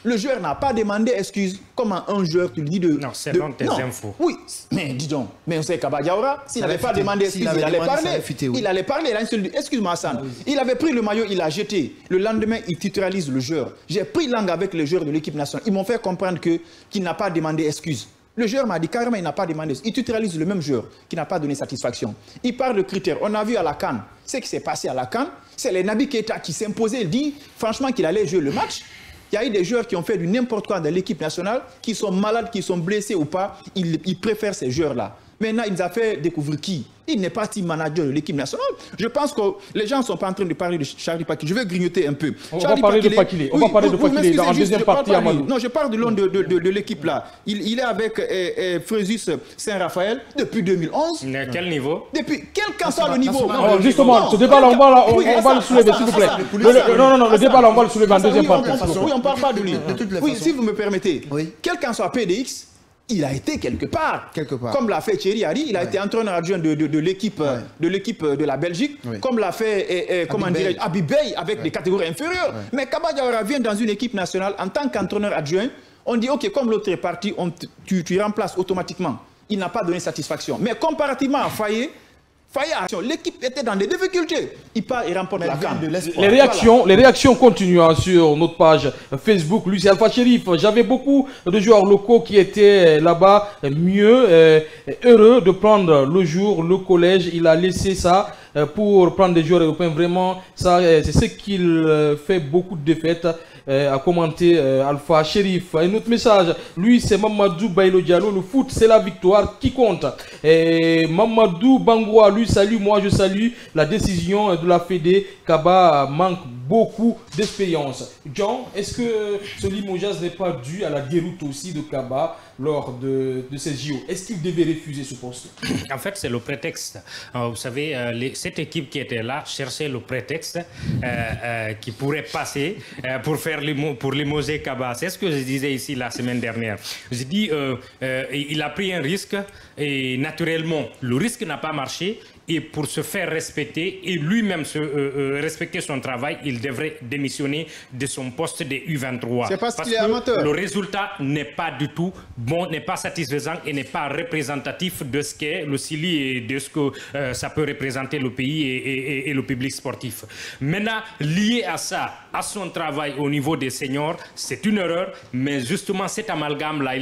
Le joueur n'a pas demandé excuse. Comment un joueur, tu le dis de... Non, c'est dans tes infos. Oui, mais dis donc, mais on sait Kaba Diawara, s'il n'avait pas demandé excuse, il allait parler. Il allait parler, il a dit, excuse-moi Hassan, il avait pris le maillot, il a jeté. Le lendemain, il titularise le joueur. J'ai pris langue avec les joueurs de l'équipe nationale. Ils m'ont fait comprendre qu'il n'a pas demandé excuse. Le joueur m'a dit carrément, il n'a pas demandé. Il titularise le même joueur qui n'a pas donné satisfaction. Il parle de critères. On a vu à la CAN, ce qui s'est passé à la CAN, c'est les Naby Keita qui s'imposaient. Il dit franchement qu'il allait jouer le match. Il y a eu des joueurs qui ont fait du n'importe quoi dans l'équipe nationale, qui sont malades, qui sont blessés ou pas. Ils préfèrent ces joueurs-là. Maintenant, il nous a fait découvrir qui? Il n'est pas team manager de l'équipe nationale. Je pense que les gens ne sont pas en train de parler de Charlie Pakile. Je vais grignoter un peu. On va parler de Pakile. On va parler de Pakile dans la deuxième partie, Amadou. Non, je parle de l'homme de l'équipe là. Il est avec Fréjus Saint-Raphaël depuis 2011. À quel niveau? Depuis quel qu'en soit le niveau. Justement, ce débat-là, on va le soulever, s'il vous plaît. Non, le débat-là, on va le soulever en deuxième partie. Oui, on ne parle pas de lui. Oui, si vous me permettez. Quel qu'en soit PDX, il a été quelque part. Comme l'a fait Thierry Henry, il a été entraîneur adjoint de l'équipe de la Belgique, comme l'a fait Habib Beye avec des catégories inférieures. Mais Kaba Diawara vient dans une équipe nationale en tant qu'entraîneur adjoint. On dit, ok, comme l'autre est parti, tu remplaces automatiquement. Il n'a pas donné satisfaction. Mais comparativement à Faye, l'équipe était dans des difficultés. Il part et remporte la CAN. Les réactions continuent sur notre page Facebook. Lucie Alpha Chérif, j'avais beaucoup de joueurs locaux qui étaient là-bas heureux de prendre le jour, le collège. Il a laissé ça pour prendre des joueurs européens. Vraiment, c'est ce qu'il fait beaucoup de défaites. A commenté Alpha Chérif. Un autre message, lui c'est Mamadou Bailo Diallo, le foot c'est la victoire qui compte. Et Mamadou Bangoua, lui salue, moi je salue la décision de la Fédé. Kaba manque beaucoup d'expérience. John, est-ce que ce limogeage n'est pas dû à la déroute aussi de Kaba lors de ces JO? Est-ce qu'il devait refuser ce poste? En fait, c'est le prétexte. Vous savez, cette équipe qui était là cherchait le prétexte qui pourrait passer pour limoger Kaba. C'est ce que je disais ici la semaine dernière. J'ai dit, il a pris un risque et naturellement, le risque n'a pas marché. Et pour se faire respecter et lui-même respecter son travail, il devrait démissionner de son poste de U23. C'est parce qu'il est amateur. Le résultat n'est pas du tout bon, n'est pas satisfaisant et n'est pas représentatif de ce qu'est le Sili et de ce que ça peut représenter le pays et le public sportif. Maintenant, lié à ça, à son travail au niveau des seniors, c'est une erreur, mais justement cet amalgame-là,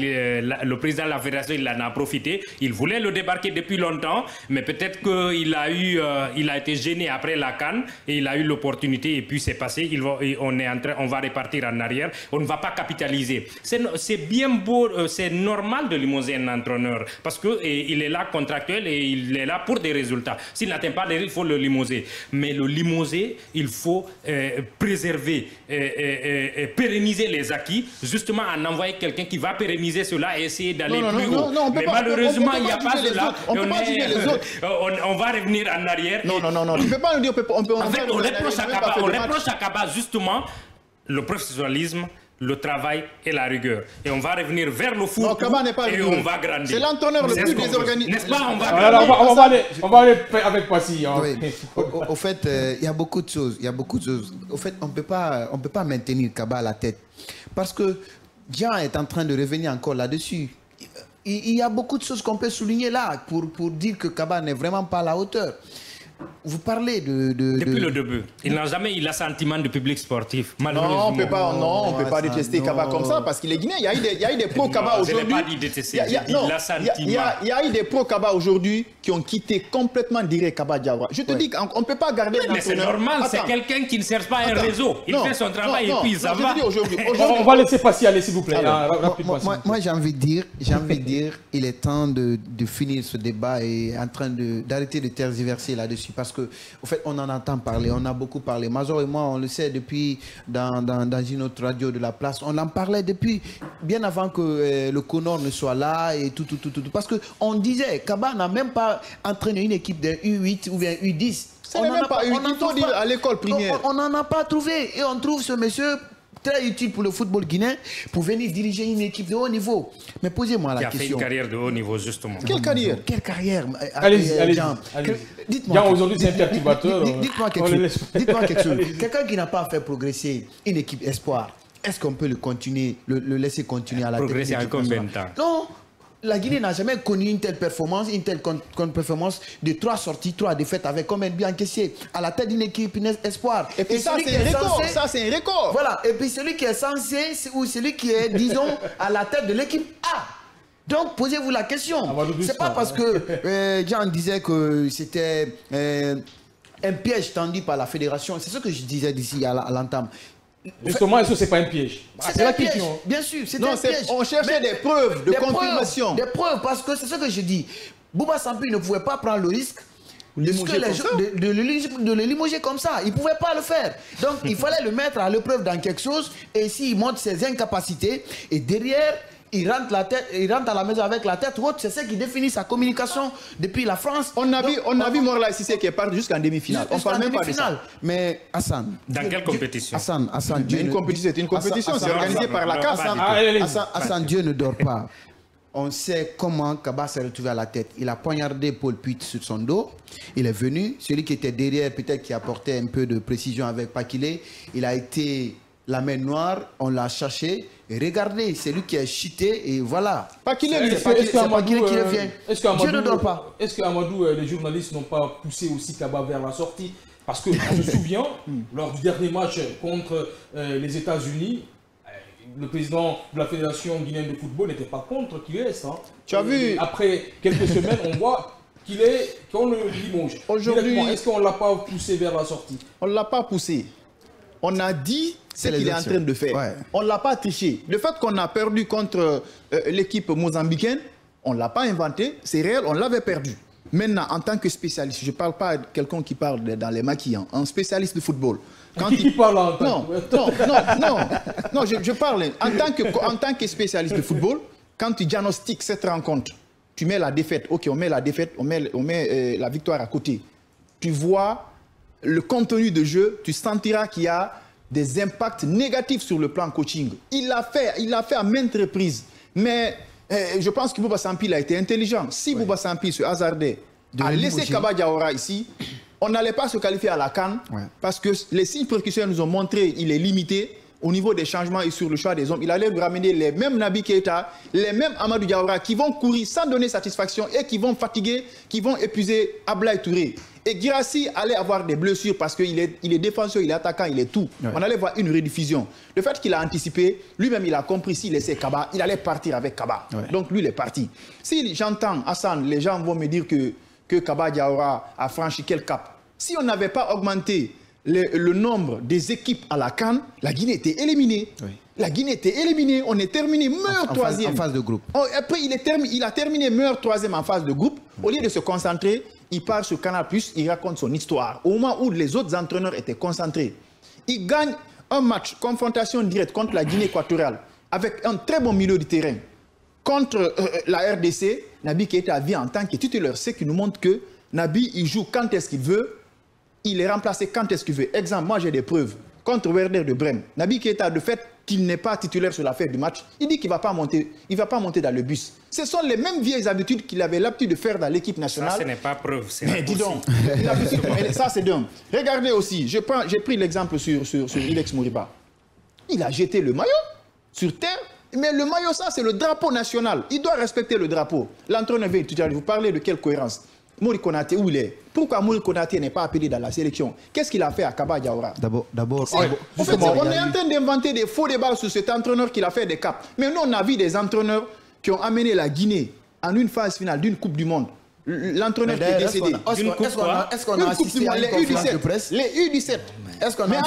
le président de la fédération, il en a profité. Il voulait le débarquer depuis longtemps, mais peut-être que il a été gêné après la CAN et il a eu l'opportunité et puis c'est passé. On va repartir en arrière. On ne va pas capitaliser. C'est bien beau, c'est normal de limoger un entraîneur parce qu'il est là contractuel et il est là pour des résultats. S'il n'atteint pas des résultats, il faut le limoger. Mais le limoger, il faut préserver et pérenniser les acquis, justement en envoyant quelqu'un qui va pérenniser cela et essayer d'aller plus haut. Mais malheureusement, il n'y a pas cela. On ne peut pas juger les autres. On va revenir en arrière. Non. Tu ne peux pas nous dire. On reproche à Kaba justement le professionnalisme, le travail et la rigueur. Et on va revenir vers le foot et on va grandir. C'est l'entraîneur le plus désorganisé. N'est-ce pas? On va aller avec Passy. Hein. Oui. Au fait, il y a beaucoup de choses. Au fait, on ne peut pas maintenir Kaba à la tête. Parce que Jean est en train de revenir encore là-dessus. Il y a beaucoup de choses qu'on peut souligner là pour dire que Kaba n'est vraiment pas à la hauteur. Vous parlez Depuis le début, il n'a jamais eu l'assentiment du public sportif, malheureusement. Non, on ne peut pas détester Kaba comme ça, parce qu'il est guinéen. Il y a eu des pro-Kaba aujourd'hui. Je n'ai pas dit détester, j'ai dit l'assentiment. Il y a eu des pro-Kaba aujourd'hui qui ont quitté complètement Diré Kaba Diawara. Je te dis qu'on ne peut pas garder... Mais c'est normal, c'est quelqu'un qui ne cherche pas un réseau. Il fait son travail et puis ça va. On va laisser Passy aller, s'il vous plaît. Moi, j'ai envie de dire, il est temps de finir ce débat et en train d'arrêter de tergiverser là-dessus. Parce que, au fait, on en entend parler, on a beaucoup parlé. Major et moi, on le sait depuis dans une autre radio de la place. On en parlait depuis bien avant que le Connor ne soit là et tout. Parce qu'on disait, Kaba n'a même pas entraîné une équipe de U8 ou bien U10. Ce n'est même pas U8, il faut dire à l'école primaire. On n'en a pas trouvé. Et on trouve ce monsieur très utile pour le football guinéen pour venir diriger une équipe de haut niveau. Mais posez-moi la question. Qui a fait une carrière de haut niveau, justement. Quelle carrière? Allez-y. Dites-moi. Aujourd'hui, c'est un perturbateur. Dites-moi quelque chose. Quelqu'un qui n'a pas fait progresser une équipe espoir, est-ce qu'on peut le laisser continuer à la tête? Progresser en combien de temps? Non. La Guinée n'a jamais connu une telle performance, contre-performance de 3 sorties, 3 défaites avec combien de buts encaissés à la tête d'une équipe espoir. Et puis ça, c'est un record. Voilà. Et puis celui qui est censé, ou celui qui est, disons, à la tête de l'équipe A. Donc, posez-vous la question. C'est pas parce que Jean disait que c'était un piège tendu par la fédération. C'est ce que je disais d'ici à l'entame. Justement, est-ce que ce n'est pas un piège? C'est la question. Bien sûr, c'est un piège. On cherchait des preuves de confirmation. Des preuves, parce que c'est ce que je dis. Bouba Sampi ne pouvait pas prendre le risque de le limoger comme ça. Il ne pouvait pas le faire. Donc, il fallait le mettre à l'épreuve dans quelque chose. Et s'il montre ses incapacités, et derrière, il rentre à la maison avec la tête haute. C'est ce qui définit sa communication depuis la France. On a vu Morla Cissé qui est parti jusqu'en demi-finale. On ne parle même pas de ça. Mais Hassan... Dans quelle compétition? Hassan, c'est une compétition, c'est organisé par la CAF. Hassan, Dieu ne dort pas. On sait comment Kaba s'est retrouvé à la tête. Il a poignardé Paul Puit sur son dos. Il est venu. Celui qui était derrière, peut-être qui apportait un peu de précision avec Pakile. Il a été la main noire. On l'a cherché. Et regardez, c'est lui qui a chuté. Et voilà. Pakile, c'est Pakile qui revient. Dieu ne dort pas. Est-ce qu'Amadou, les journalistes n'ont pas poussé aussi Kaba vers la sortie? Parce que je me souviens, lors du dernier match contre les États-Unis, le président de la Fédération guinéenne de football n'était pas contre qu'il reste. Hein. Tu as vu? Après quelques semaines, on voit qu'on le limoge. Aujourd'hui, est-ce qu'on ne l'a pas poussé vers la sortie? On ne l'a pas poussé. On a dit ce qu'il est en train de faire. Ouais. On ne l'a pas triché. Le fait qu'on a perdu contre l'équipe mozambicaine, on ne l'a pas inventé. C'est réel, on l'avait perdu. Maintenant, en tant que spécialiste, je ne parle pas de quelqu'un qui parle dans les maquis, hein, un spécialiste de football. Qui parle en non, je parle en tant que spécialiste de football. Quand tu diagnostiques cette rencontre, tu mets la défaite. Ok, on met la défaite, on met la victoire à côté. Tu vois le contenu de jeu, tu sentiras qu'il y a des impacts négatifs sur le plan coaching. Il l'a fait à maintes reprises. Mais je pense que Bouba Sampi a été intelligent. Si Bouba Sampi se hasardait à laisser Kaba Diawara ici, on n'allait pas se qualifier à la CAN parce que les signes précurseurs nous ont montré qu'il est limité au niveau des changements et sur le choix des hommes. Il allait nous ramener les mêmes Nabi Keita, les mêmes Amadou Diawara qui vont courir sans donner satisfaction et qui vont fatiguer, qui vont épuiser Ablaye Touré. Et Guirassy allait avoir des blessures parce qu'il est défenseur, il est attaquant, il est tout. Ouais. On allait voir une rediffusion. Le fait qu'il a anticipé, lui-même il a compris s'il laissait Kaba, il allait partir avec Kaba. Ouais. Donc lui il est parti. Si j'entends Hassan, les gens vont me dire que Kaba Diawara a franchi quel cap. Si on n'avait pas augmenté le nombre des équipes à la CAN, la Guinée était éliminée. Oui. La Guinée était éliminée, on est terminé meilleur troisième. En phase de groupe. Après, il a terminé meilleur troisième en phase de groupe. Au lieu de se concentrer, il part sur Canal+, il raconte son histoire. Au moment où les autres entraîneurs étaient concentrés, il gagne un match, confrontation directe contre la Guinée équatoriale, avec un très bon milieu de terrain. Contre la RDC, Nabi Keita vient en tant que titulaire, ce qui nous montre que Nabi, il joue quand est-ce qu'il veut, il est remplacé quand est-ce qu'il veut. Exemple, moi j'ai des preuves. Contre Werder de Brême, Nabi Keita, de fait qu'il n'est pas titulaire sur la fête du match, il dit qu'il ne va pas monter dans le bus. Ce sont les mêmes vieilles habitudes qu'il avait l'habitude de faire dans l'équipe nationale. Ça, ce n'est pas preuve, c'est mais dis donc, ça c'est dingue. Regardez aussi, j'ai pris l'exemple sur Ilex Moriba. Il a jeté le maillot sur terre, mais le maillot, ça c'est le drapeau national. Il doit respecter le drapeau. L'entraîneur veut étudier, vous parlez de quelle cohérence? Mouri Konaté, où il est? Pourquoi Mouri Konaté n'est pas appelé dans la sélection? Qu'est-ce qu'il a fait à Kaba Diawara? D'abord, en fait, on est en train d'inventer des faux débats sur cet entraîneur qui a fait des caps. Mais nous, on a vu des entraîneurs qui ont amené la Guinée en une phase finale d'une Coupe du Monde. L'entraîneur qui est décédé. Est-ce qu'on a assisté à une conférence de presse? Les U17. Est-ce qu'on a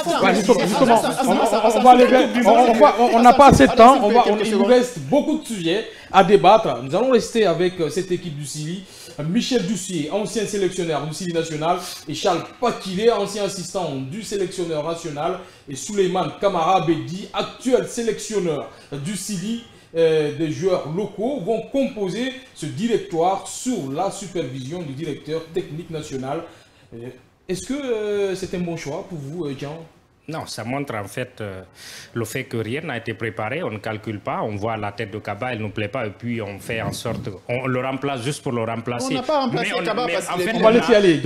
on n'a pas assez de temps. Il nous reste beaucoup de sujets à débattre. Nous allons rester avec cette équipe du Sili. Michel Dussier, ancien sélectionneur du Sili national, et Charles Pakile, ancien assistant du sélectionneur national, et Souleymane Kamara Beddi, actuel sélectionneur du Sili. Des joueurs locaux vont composer ce directoire sous la supervision du directeur technique national. Est-ce que c'est un bon choix pour vous, Jean? Non, ça montre en fait le fait que rien n'a été préparé, on ne calcule pas, on voit la tête de Kaba, elle ne nous plaît pas, et puis on fait en sorte, on le remplace juste pour le remplacer. On n'a pas remplacé Kaba parce qu'on on va laisser aller.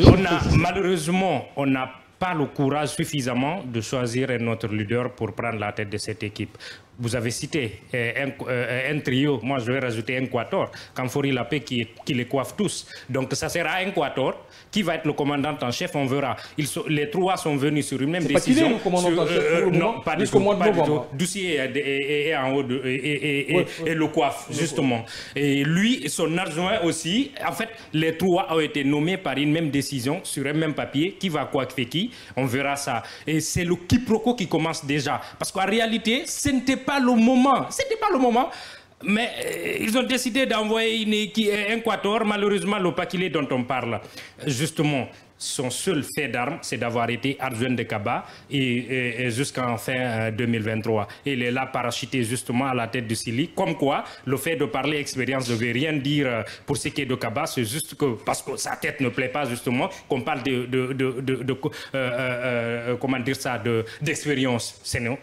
Malheureusement, on n'a pas le courage suffisamment de choisir notre leader pour prendre la tête de cette équipe. Vous avez cité un trio, moi je vais rajouter un quator, Kamfori Lapé qui les coiffe tous. Donc ça sera un quator qui va être le commandant en chef, on verra. Les trois sont venus sur une même décision. Pas qui est le commandant en chef non, pas du tout. Dussier est en haut et le coiffe, justement. Et lui, son adjoint aussi, en fait, les trois ont été nommés par une même décision, sur un même papier, qui va coiffer qui, on verra ça. Et c'est le quiproquo qui commence déjà. Parce qu'en réalité, ce n'était pas le moment. C'était pas le moment. Mais ils ont décidé d'envoyer un quator. Malheureusement, le Pakile dont on parle, justement, son seul fait d'arme, c'est d'avoir été adjoint de Kaba et jusqu'en fin 2023. Il est là parachuté justement à la tête du Sili. Comme quoi, le fait de parler expérience ne veut rien dire pour ce qui est de Kaba. C'est juste que, parce que sa tête ne plaît pas justement, qu'on parle comment dire ça, d'expérience. Sinon,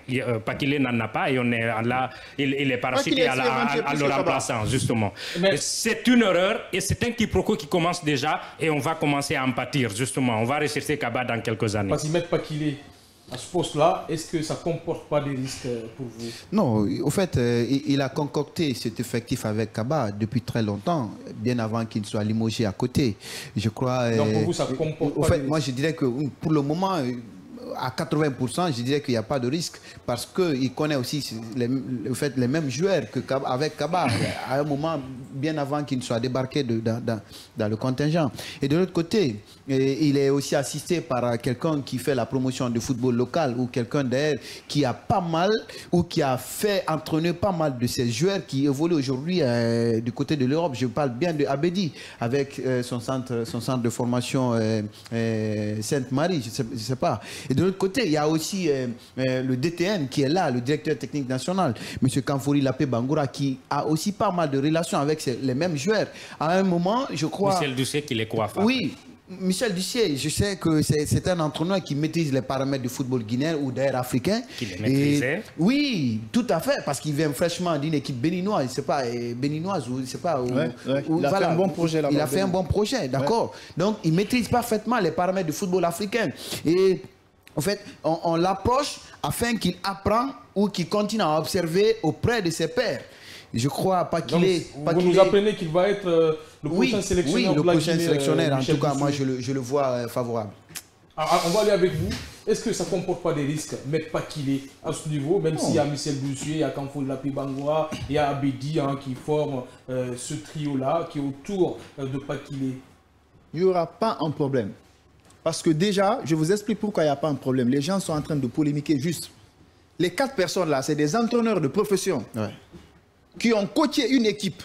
Pakile n'en a pas et on est là, il est parachuté à le remplaçant justement. C'est une erreur et c'est un quiproquo qui commence déjà et on va commencer à en pâtir. Justement, on va rechercher Kaba dans quelques années. Parce qu'il met Pakile à ce poste-là, est-ce que ça ne comporte pas des risques pour vous? Non, au fait, il a concocté cet effectif avec Kaba depuis très longtemps, bien avant qu'il soit limogé à côté. Je crois. Donc pour vous, ça comporte pas des risques? Moi, je dirais que pour le moment, à 80%, je dirais qu'il n'y a pas de risque parce qu'il connaît aussi les mêmes joueurs qu'avec Kaba à un moment bien avant qu'il ne soit débarqué dans le contingent. Et de l'autre côté, il est aussi assisté par quelqu'un qui fait la promotion du football local ou quelqu'un d'ailleurs qui a pas mal ou qui a fait entraîner pas mal de ces joueurs qui évoluent aujourd'hui du côté de l'Europe. Je parle bien de Abedi avec son centre de formation Sainte-Marie, je sais pas. Et de l'autre côté, il y a aussi le DTN qui est là, le directeur technique national, M. Kamfouri Lapé Bangoura, qui a aussi pas mal de relations avec les mêmes joueurs. À un moment, je crois... Michel Dussier qui les coiffe. Oui. Michel Dussier, je sais que c'est un entraîneur qui maîtrise les paramètres du football guinéen ou d'ailleurs africain. Qui les maîtrisait. Oui, tout à fait, parce qu'il vient fraîchement d'une équipe béninoise, je sais pas, béninoise ou je sais pas. Il a fait un bon projet là-bas. Il a fait un bon projet, d'accord. Donc, il maîtrise parfaitement les paramètres du football africain. Et en fait, on l'approche afin qu'il apprend ou qu'il continue à observer auprès de ses pairs. Je crois pas qu'il est... Vous nous apprenez qu'il va être le prochain sélectionneur. Oui, le prochain sélectionneur. En tout cas, moi, je le vois favorable. Alors, on va aller avec vous. Est-ce que ça ne comporte pas des risques, mettre Pakile à ce niveau, même s'il y a Michel Dussier, il y a Kamfouri Lapé Bangoura, il y a Abedi qui forme ce trio-là, qui est autour de Pakile? Il n'y aura pas un problème. Parce que déjà, je vous explique pourquoi il n'y a pas un problème. Les gens sont en train de polémiquer juste. Les 4 personnes là, c'est des entraîneurs de profession. Ouais. Qui ont coaché une équipe.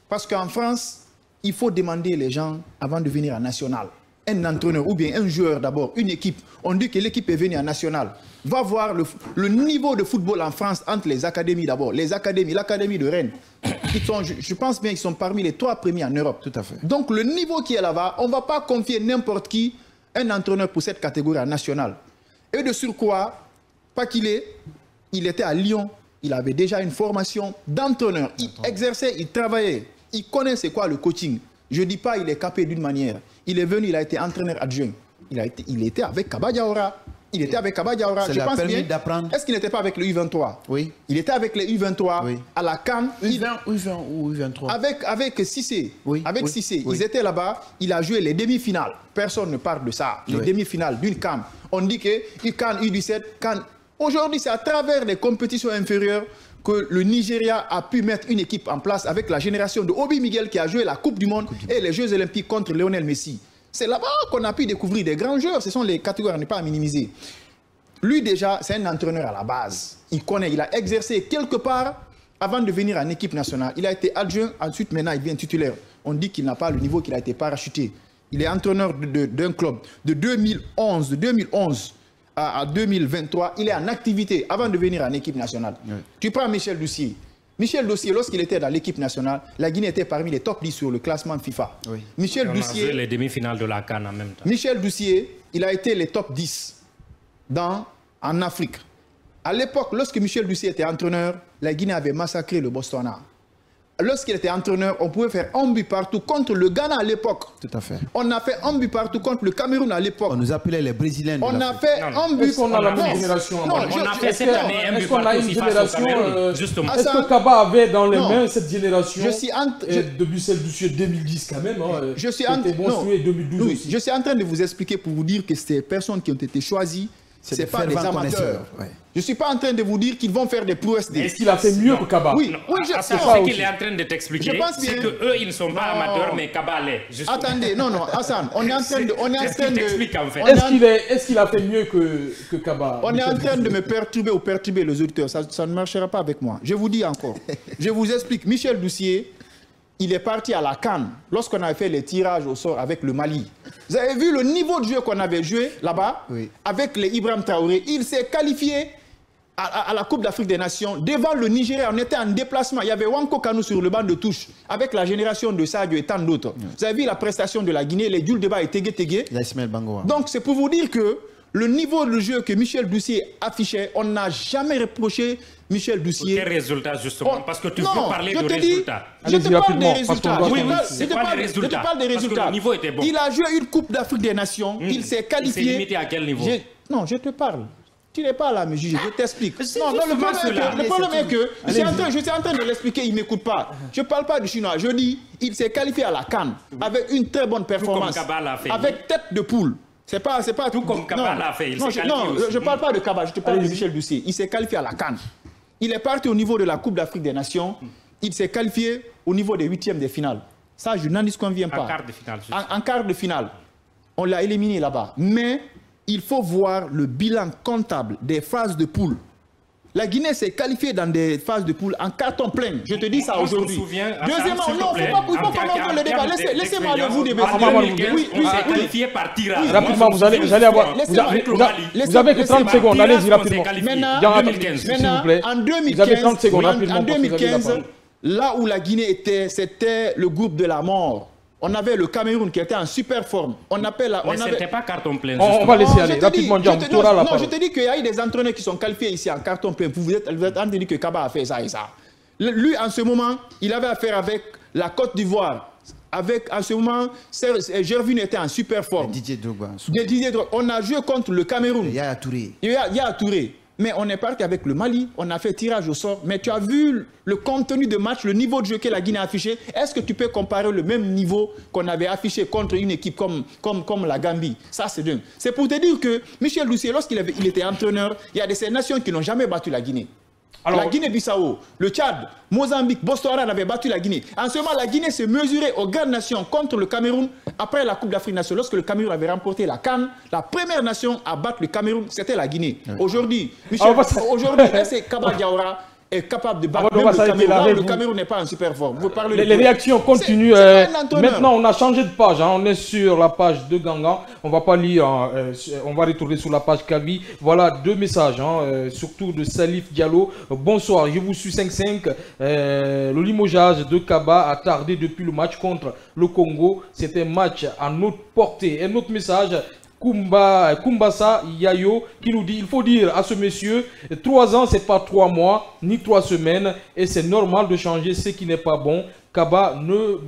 Parce qu'en France, il faut demander les gens avant de venir en national. Un entraîneur ou bien un joueur d'abord, une équipe. On dit que l'équipe est venue en national. Va voir le niveau de football en France entre les académies d'abord. Les académies, l'académie de Rennes. Je pense bien qu'ils sont parmi les 3 premiers en Europe. Tout à fait. Donc le niveau qui est là-bas, on ne va pas confier n'importe qui un entraîneur pour cette catégorie en national. Et de surcroît, pas qu'il est, il était à Lyon. Il avait déjà une formation d'entraîneur. Il exerçait, il travaillait. Il connaît c'est quoi le coaching. Je ne dis pas il est capé d'une manière. Il est venu, il a été entraîneur adjoint. Il était avec Kaba Diawara. Il était avec Kaba Diawara. Je pense bien. Est-ce qu'il n'était pas avec le U23? Oui. Il était avec le U23 oui. À la CAN. U20 ou U23. Avec Cissé. Oui. Avec Cissé. Oui. Ils étaient là-bas. Il a joué les demi-finales. Personne ne parle de ça. Les demi-finales d'une CAN. On dit que CAN, U17, CAN. Aujourd'hui, c'est à travers les compétitions inférieures que le Nigeria a pu mettre une équipe en place avec la génération de Obi Miguel qui a joué la Coupe du Monde et les Jeux Olympiques contre Lionel Messi. C'est là-bas qu'on a pu découvrir des grands joueurs. Ce sont les catégories à ne pas minimiser. Lui déjà, c'est un entraîneur à la base. Il connaît, il a exercé quelque part avant de venir en équipe nationale. Il a été adjoint, ensuite maintenant il devient titulaire. On dit qu'il n'a pas le niveau, qu'il a été parachuté. Il est entraîneur d'un club de 2011 à 2023, il est en activité avant de venir en équipe nationale. Oui. Tu prends Michel Dussier. Michel Dussier, lorsqu'il était dans l'équipe nationale, la Guinée était parmi les top 10 sur le classement FIFA. Oui. Michel Dussier, les demi-finales de la CAN en même temps. Michel Dussier, il a été les top 10 en Afrique. À l'époque, lorsque Michel Dussier était entraîneur, la Guinée avait massacré le Botswana. Lorsqu'il était entraîneur, on pouvait faire un but partout contre le Ghana à l'époque. Tout à fait. On a fait un but partout contre le Cameroun à l'époque. On nous appelait les Brésiliens. On a fait un but. Est-ce qu'on a la même génération? On a fait cette année un but partout aussi face au Cameroun, justement. Est-ce que Kaba avait dans les mains cette génération depuis celle du 2010 quand même? Je suis en 2012 aussi. Je suis en train de vous expliquer pour vous dire que ces personnes qui ont été choisies, c'est pas des amateurs. Ouais. Je ne suis pas en train de vous dire qu'ils vont faire des prouesses. Est-ce qu'il a fait mieux que Kaba? Oui, ce qu'il est en train de t'expliquer, c'est qu'eux, ils ne sont pas amateurs, mais Kaba l'est. Attendez, non, Hassan, on est en train de... Est-ce qu'il a fait mieux que Kaba? On est en train de me perturber ou perturber les auditeurs. Ça ne marchera pas avec moi. Je vous dis encore. Je vous explique. Michel Dussier, il est parti à la CAN lorsqu'on avait fait les tirages au sort avec le Mali. Vous avez vu le niveau de jeu qu'on avait joué là-bas avec les Ibrahim Traoré. Il s'est qualifié à la Coupe d'Afrique des Nations devant le Nigeria. On était en déplacement. Il y avait Wanko Kanu sur le banc de touche avec la génération de Sadio et tant d'autres. Vous avez vu la prestation de la Guinée, les Jules Deba et Tegue. Donc c'est pour vous dire que le niveau de jeu que Michel Dussier affichait, on n'a jamais reproché Michel Dussier. Quel résultat justement? Parce que tu peux parler de résultats. Je te parle des résultats. Je te parle des résultats. Parce que le niveau était bon. Il a joué une Coupe d'Afrique des Nations. Il s'est qualifié. Il s'est limité à quel niveau? Non, je te parle. Tu n'es pas là, mais je t'explique. Non, le problème est que je suis en train de l'expliquer, il ne m'écoute pas. Je ne parle pas du chinois. Je dis, il s'est qualifié à la CAN avec une très bonne performance. Avec tête de poule. C'est pas tout comme Kaba l'a fait. Non, je ne parle pas de Kaba, je te parle de Michel Doucier. Il s'est qualifié à la CAN. Il est parti au niveau de la Coupe d'Afrique des Nations. Il s'est qualifié au niveau des 8e de finale. Ça, je n'en disconviens pas. En quart de finale. En quart de finale. On l'a éliminé là-bas. Mais il faut voir le bilan comptable des phases de poule. La Guinée s'est qualifiée dans des phases de poule en carton plein. Je te dis ça aujourd'hui. Deuxièmement, non, il faut pas qu'on le débat. Laissez-moi aller vous débattre. En 2015, on s'est qualifié par tirage. Rapidement, vous allez avoir... Vous avez que 30 secondes, allez-y rapidement. Maintenant, en 2015, là où la Guinée était, c'était le groupe de la mort. On avait le Cameroun qui était en super forme. Mais c'était pas carton plein. On va laisser aller rapidement. Je te dis qu'il y a eu des entraîneurs qui sont qualifiés ici en carton plein. Vous êtes en train de dire que Kaba a fait ça et ça. Lui, en ce moment, il avait affaire avec la Côte d'Ivoire. En ce moment, Gervin était en super forme. Didier Drogba. On a joué contre le Cameroun. Yaya Touré. Yaya Touré. Mais on est parti avec le Mali, on a fait tirage au sort. Mais tu as vu le contenu de match, le niveau de jeu que la Guinée a affiché. Est-ce que tu peux comparer le même niveau qu'on avait affiché contre une équipe comme la Gambie? Ça, c'est dingue. C'est pour te dire que Michel Doucier, lorsqu'il était entraîneur, il y a de ces nations qui n'ont jamais battu la Guinée. Alors, la Guinée-Bissau, le Tchad, Mozambique, Botswana avaient battu la Guinée. En ce moment, la Guinée s'est mesurée aux grandes nations contre le Cameroun après la Coupe d'Afrique nationale. Lorsque le Cameroun avait remporté la CAN, la première nation à battre le Cameroun, c'était la Guinée. Oui. Aujourd'hui, est-ce que Kaba Diawara est capable de battre même le Cameroun? Là, le Cameroun n'est pas en super forme. Vous parlez les réactions continuent. Maintenant, on a changé de page. On est sur la page de Gangan. On ne va pas lire. On va retourner sur la page Kavi. Voilà 2 messages, surtout de Salif Diallo. Bonsoir, je vous suis 5-5. Le limogeage de Kaba a tardé depuis le match contre le Congo. C'était un match à notre portée. Un autre message. Kumbasa Yayo qui nous dit, il faut dire à ce monsieur, 3 ans c'est pas 3 mois ni 3 semaines et c'est normal de changer ce qui n'est pas bon. Kaba ne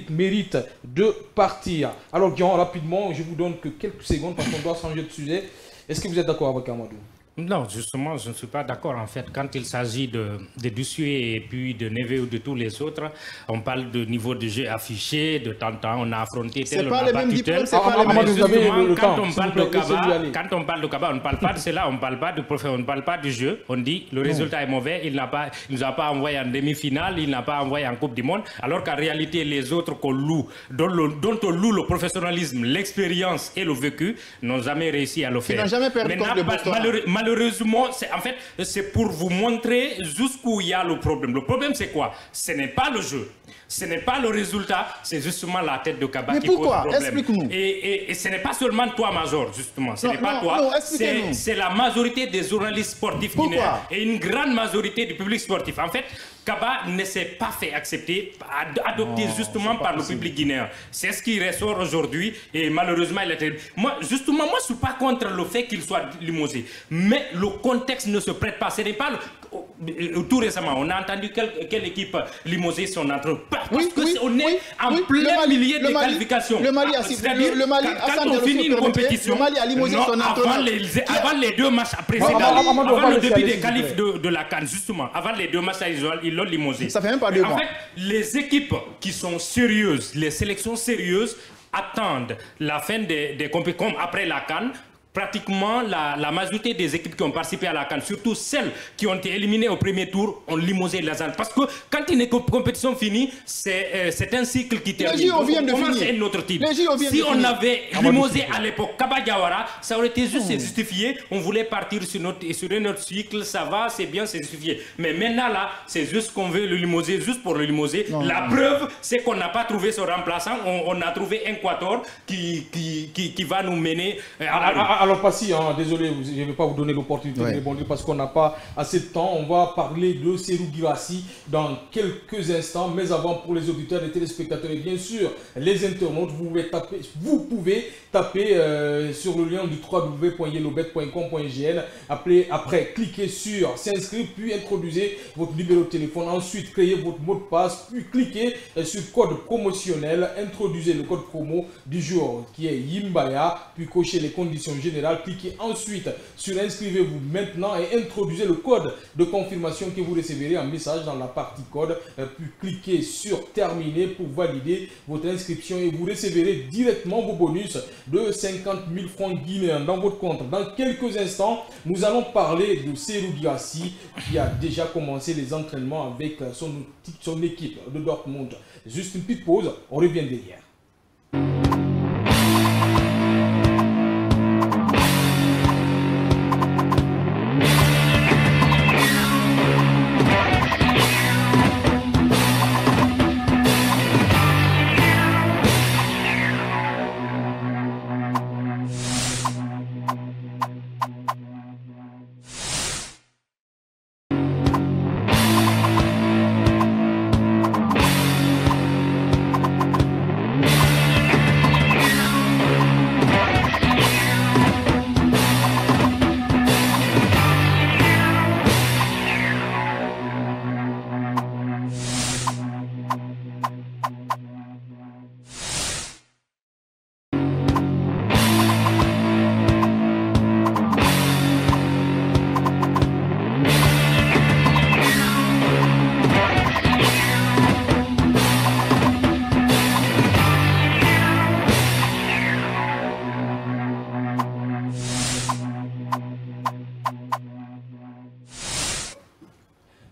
mérite de partir. Alors Dion, rapidement, je vous donne que quelques secondes parce qu'on doit changer de sujet. Est-ce que vous êtes d'accord avec Amadou? Non, justement, je ne suis pas d'accord. En fait, quand il s'agit de Doucier et puis de Neve ou de tous les autres, on parle de niveau de jeu affiché, de temps en temps, on a affronté tel, on a battu tel. Quand on parle de Kaba, on ne parle pas de cela, on ne parle pas de professeur, on ne parle pas du jeu. On dit le résultat est mauvais, il ne nous a pas envoyé en demi-finale, il n'a pas envoyé en Coupe du Monde, alors qu'en réalité, les autres qu'on loue, dont on loue le professionnalisme, l'expérience et le vécu, n'ont jamais réussi à le faire. Ils n'ont jamais perdu contre le Botswana. Malheureusement, c'est pour vous montrer jusqu'où il y a le problème. Le problème, c'est quoi? Ce n'est pas le jeu. Ce n'est pas le résultat, c'est justement la tête de Kaba qui pose problème. Explique-nous. Et ce n'est pas seulement toi, Major, justement. Ce n'est pas toi. C'est la majorité des journalistes sportifs guinéens et une grande majorité du public sportif. En fait, Kaba ne s'est pas fait accepter, adopté justement par le public guinéen. C'est ce qui ressort aujourd'hui et malheureusement, il était... Moi, je ne suis pas contre le fait qu'il soit limogé. Mais le contexte ne se prête pas. Ce n'est pas... Tout récemment, on a entendu quelle équipe limogée son entraîneur. Parce qu'on est en plein milieu de qualifications. Le Mali quand on finit une compétition, avant les 2 matchs précédents, avant le début des qualifs de la CAN, justement, avant les 2 matchs, ils l'ont limogé. Ça fait même pas 2 mois. En fait, les équipes qui sont sérieuses, les sélections sérieuses, attendent la fin des compétitions, comme après la CAN. Pratiquement la majorité des équipes qui ont participé à la CAN, surtout celles qui ont été éliminées au premier tour, ont limogé les autres. Parce que quand une compétition finit, c'est un cycle qui termine. Les JO viennent de finir. C'est un autre type. Si on avait limogé à l'époque Kaba Diawara, ça aurait été juste justifié. On voulait partir sur un autre cycle, ça va, c'est bien, c'est justifié. Mais maintenant là, c'est juste qu'on veut le limoger, juste pour le limoger. La preuve, c'est qu'on n'a pas trouvé son remplaçant. On a trouvé un quator qui va nous mener à la... Alors, Passy, désolé, je ne vais pas vous donner l'opportunité de répondre parce qu'on n'a pas assez de temps. On va parler de Serhou Guirassy dans quelques instants. Mais avant, pour les auditeurs, les téléspectateurs et bien sûr les internautes, vous pouvez taper sur le lien du www.yellowbet.com.gn. Après, cliquez sur s'inscrire, puis introduisez votre numéro de téléphone. Ensuite, créez votre mot de passe, puis cliquez sur code promotionnel. Introduisez le code promo du jour qui est Yimbaya, puis cochez les conditions générales générale. Cliquez ensuite sur inscrivez-vous maintenant et introduisez le code de confirmation que vous recevrez en message dans la partie code. Puis cliquez sur terminer pour valider votre inscription et vous recevrez directement vos bonus de 50 000 francs guinéens dans votre compte. Dans quelques instants, nous allons parler de Serhou Guirassy qui a déjà commencé les entraînements avec son équipe de Dortmund. Juste une petite pause, on revient derrière.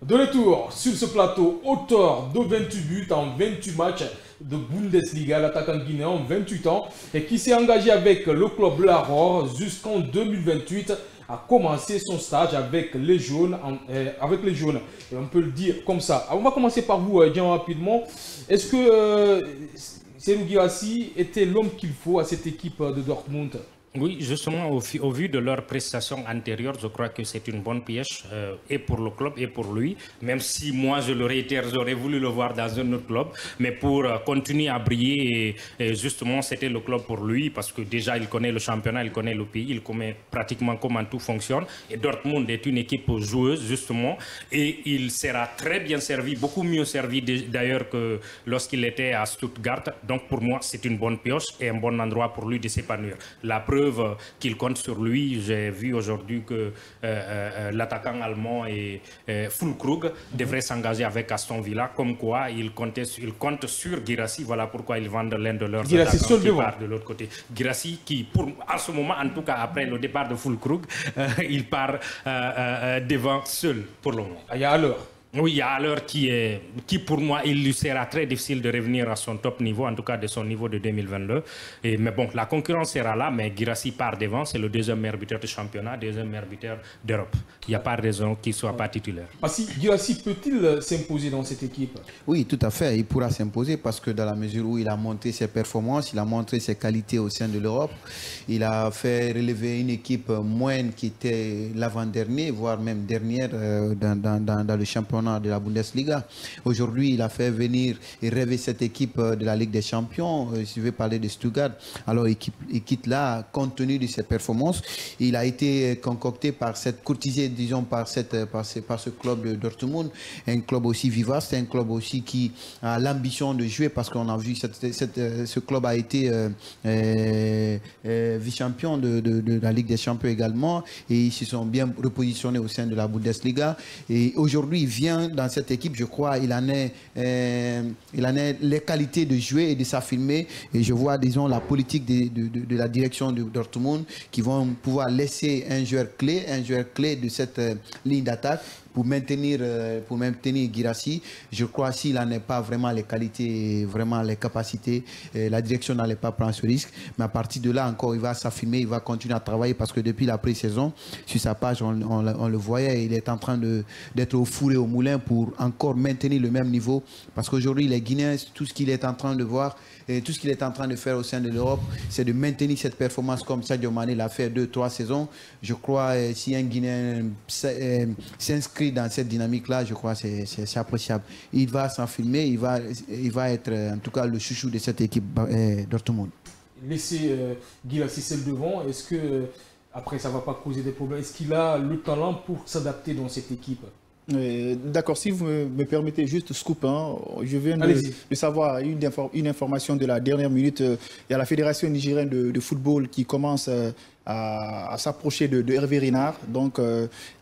De retour sur ce plateau, auteur de 28 buts en 28 matchs de Bundesliga, l'attaquant guinéen, 28 ans, et qui s'est engagé avec le club Lahore jusqu'en 2028, a commencé son stage avec les jaunes. Et on peut le dire comme ça. On va commencer par vous, Jean, rapidement. Est-ce que Serhou Guirassy était l'homme qu'il faut à cette équipe de Dortmund? Oui, justement, au vu de leurs prestations antérieures, je crois que c'est une bonne pièce et pour le club et pour lui. Même si moi, je le réitère, j'aurais voulu le voir dans un autre club. Mais pour continuer à briller, et justement, c'était le club pour lui parce que déjà, il connaît le championnat, il connaît le pays, il connaît pratiquement comment tout fonctionne. Et Dortmund est une équipe joueuse, justement. Et il sera très bien servi, beaucoup mieux servi d'ailleurs que lorsqu'il était à Stuttgart. Donc, pour moi, c'est une bonne pioche et un bon endroit pour lui de s'épanouir. La preuve qu'il compte sur lui. J'ai vu aujourd'hui que l'attaquant allemand et Füllkrug devrait s'engager avec Aston Villa, comme quoi il compte sur Guirassy. Voilà pourquoi ils vendent l'un de leurs attaquants qui part de l'autre côté. Guirassy qui, à ce moment, en tout cas après le départ de Füllkrug, il part devant seul pour le moment. Il y a alors. Oui, il y a l'heure qui pour moi, il lui sera très difficile de revenir à son top niveau, en tout cas de son niveau de 2022. Mais bon, la concurrence sera là, mais Guirassy part devant, c'est le deuxième meilleur buteur du championnat, deuxième meilleur buteur d'Europe. Il n'y a pas de raison qu'il ne soit pas titulaire. Guirassy peut-il s'imposer dans cette équipe? Oui, tout à fait, il pourra s'imposer parce que dans la mesure où il a monté ses performances, il a montré ses qualités au sein de l'Europe, il a fait relever une équipe moyenne qui était l'avant-dernier, voire même dernière dans le championnat de la Bundesliga. Aujourd'hui, il a fait venir et rêver cette équipe de la Ligue des Champions. Si je veux parler de Stuttgart, alors il quitte là, compte tenu de ses performances. Il a été concocté par courtisé, disons, par ce club de Dortmund, un club aussi vivace, c'est un club aussi qui a l'ambition de jouer parce qu'on a vu ce club a été vice-champion de la Ligue des Champions également et ils se sont bien repositionnés au sein de la Bundesliga. Et aujourd'hui, il vient dans cette équipe, je crois, il en a les qualités de jouer et de s'affirmer. Et je vois, disons, la politique de la direction de Dortmund qui vont pouvoir laisser un joueur clé de cette ligne d'attaque pour maintenir Guirassy. Je crois s'il n'en a pas vraiment les qualités, vraiment les capacités, la direction n'allait pas prendre ce risque. Mais à partir de là, encore, il va s'affirmer, il va continuer à travailler parce que depuis la pré-saison, sur sa page, on le voyait, il est en train d'être au four et au moulin pour encore maintenir le même niveau. Parce qu'aujourd'hui, les Guinéens, tout ce qu'il est en train de voir, et tout ce qu'il est en train de faire au sein de l'Europe, c'est de maintenir cette performance comme Sadio Mané l'a fait 2-3 saisons. Je crois si un Guinéen s'inscrit dans cette dynamique-là, je crois que c'est appréciable. Il va s'enfilmer, il va être en tout cas le chouchou de cette équipe Dortmund. Laisser Guirassy seul devant, est-ce que après ça ne va pas causer des problèmes? Est-ce qu'il a le talent pour s'adapter dans cette équipe? D'accord, si vous me permettez juste scoop, hein, je viens de savoir une information de la dernière minute. Il y a la Fédération nigérienne de football qui commence à s'approcher de Hervé Renard, donc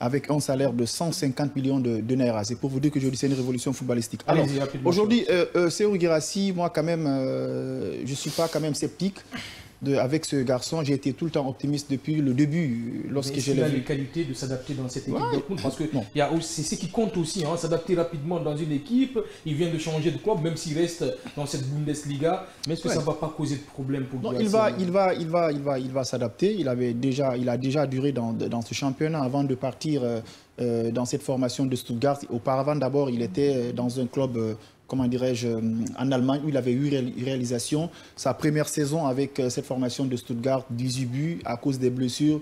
avec un salaire de 150 millions de naira. C'est pour vous dire que c'est une révolution footballistique. Alors, aujourd'hui, Serhou Guirassy, moi quand même, je ne suis pas quand même sceptique. Avec ce garçon, j'ai été tout le temps optimiste depuis le début. Lorsque j'ai les qualités de s'adapter dans cette équipe Dortmund, parce que c'est ce qui compte aussi, hein, s'adapter rapidement dans une équipe. Il vient de changer de club, même s'il reste dans cette Bundesliga. Mais est-ce que ça ne va pas causer de problème pour lui? Il va s'adapter. Il a déjà duré dans ce championnat avant de partir dans cette formation de Stuttgart. Auparavant, d'abord, il était dans un club comment dirais-je, en Allemagne, où il avait eu réalisation. Sa première saison avec cette formation de Stuttgart, 18 buts à cause des blessures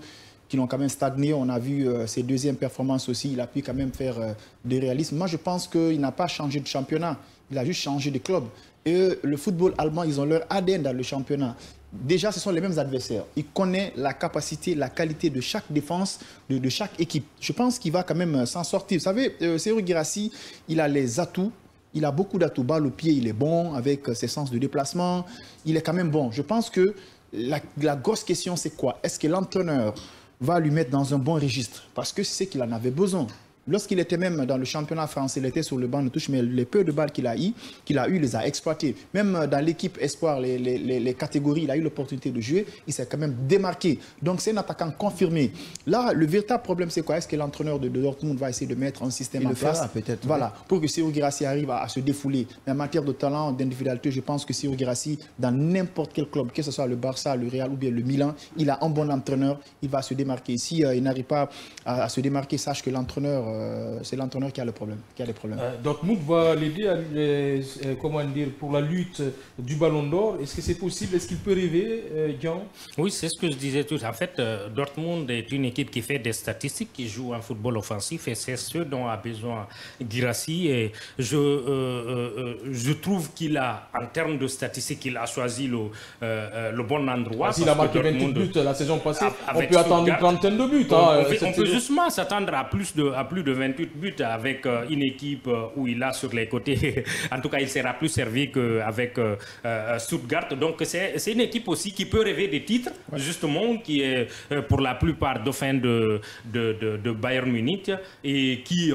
qui l'ont quand même stagné. On a vu ses deuxièmes performances aussi. Il a pu quand même faire des réalismes. Moi, je pense qu'il n'a pas changé de championnat. Il a juste changé de club. Et le football allemand, ils ont leur ADN dans le championnat. Déjà, ce sont les mêmes adversaires. Il connaît la capacité, la qualité de chaque défense, de chaque équipe. Je pense qu'il va quand même s'en sortir. Vous savez, Serhou Guirassy, il a les atouts. Il a beaucoup d'atouts. Balle au pied, il est bon avec ses sens de déplacement. Il est quand même bon. Je pense que la grosse question, c'est quoi? Est-ce que l'entraîneur va lui mettre dans un bon registre? Parce que c'est qu'il en avait besoin. Lorsqu'il était même dans le championnat français, il était sur le banc de touche, mais les peu de balles qu'il a eu, il les a exploitées. Même dans l'équipe Espoir, les catégories, il a eu l'opportunité de jouer, il s'est quand même démarqué. Donc c'est un attaquant confirmé. Là, le véritable problème, c'est quoi? Est-ce que l'entraîneur de Dortmund va essayer de mettre un système en place? Peut-être. Voilà, pour que Serhou Guirassy arrive à se défouler. Mais en matière de talent, d'individualité, je pense que Serhou Guirassy, dans n'importe quel club, que ce soit le Barça, le Real ou bien le Milan, il a un bon entraîneur, il va se démarquer. Si il n'arrive pas à se démarquer, sache que l'entraîneur, c'est l'entraîneur qui a le problème. Dortmund va l'aider pour la lutte du Ballon d'Or. Est-ce que c'est possible? Est-ce qu'il peut rêver, Jean? Oui, c'est ce que je disais tout. En fait, Dortmund est une équipe qui fait des statistiques, qui joue un football offensif, et c'est ce dont a besoin Guirassy. Et je trouve qu'il a, en termes de statistiques, il a choisi le bon endroit. S'il a marqué 28 buts la saison passée, on peut attendre une trentaine de buts. On peut justement s'attendre à plus de 28 buts avec une équipe où il a sur les côtés. En tout cas, il sera plus servi qu'avec Stuttgart. Donc, c'est une équipe aussi qui peut rêver des titres, justement, qui est pour la plupart dauphin de Bayern Munich et qui,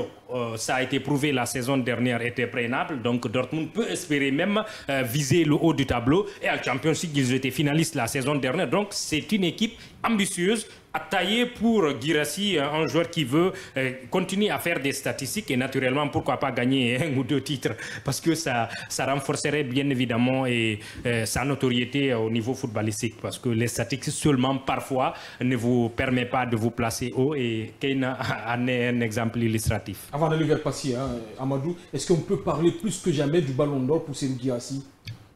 ça a été prouvé la saison dernière, était prénable. Donc, Dortmund peut espérer même viser le haut du tableau. Et à Champions League, ils étaient finalistes la saison dernière. Donc, c'est une équipe ambitieuse, à tailler pour Guirassy, un joueur qui veut continuer à faire des statistiques et naturellement, pourquoi pas gagner 1 ou 2 titres, parce que ça renforcerait bien évidemment sa notoriété au niveau footballistique, parce que les statistiques seulement parfois ne vous permettent pas de vous placer haut, et Keina en est un exemple illustratif. Avant d'aller vers Passy, Amadou, est-ce qu'on peut parler plus que jamais du Ballon d'Or pour Serhou Guirassy?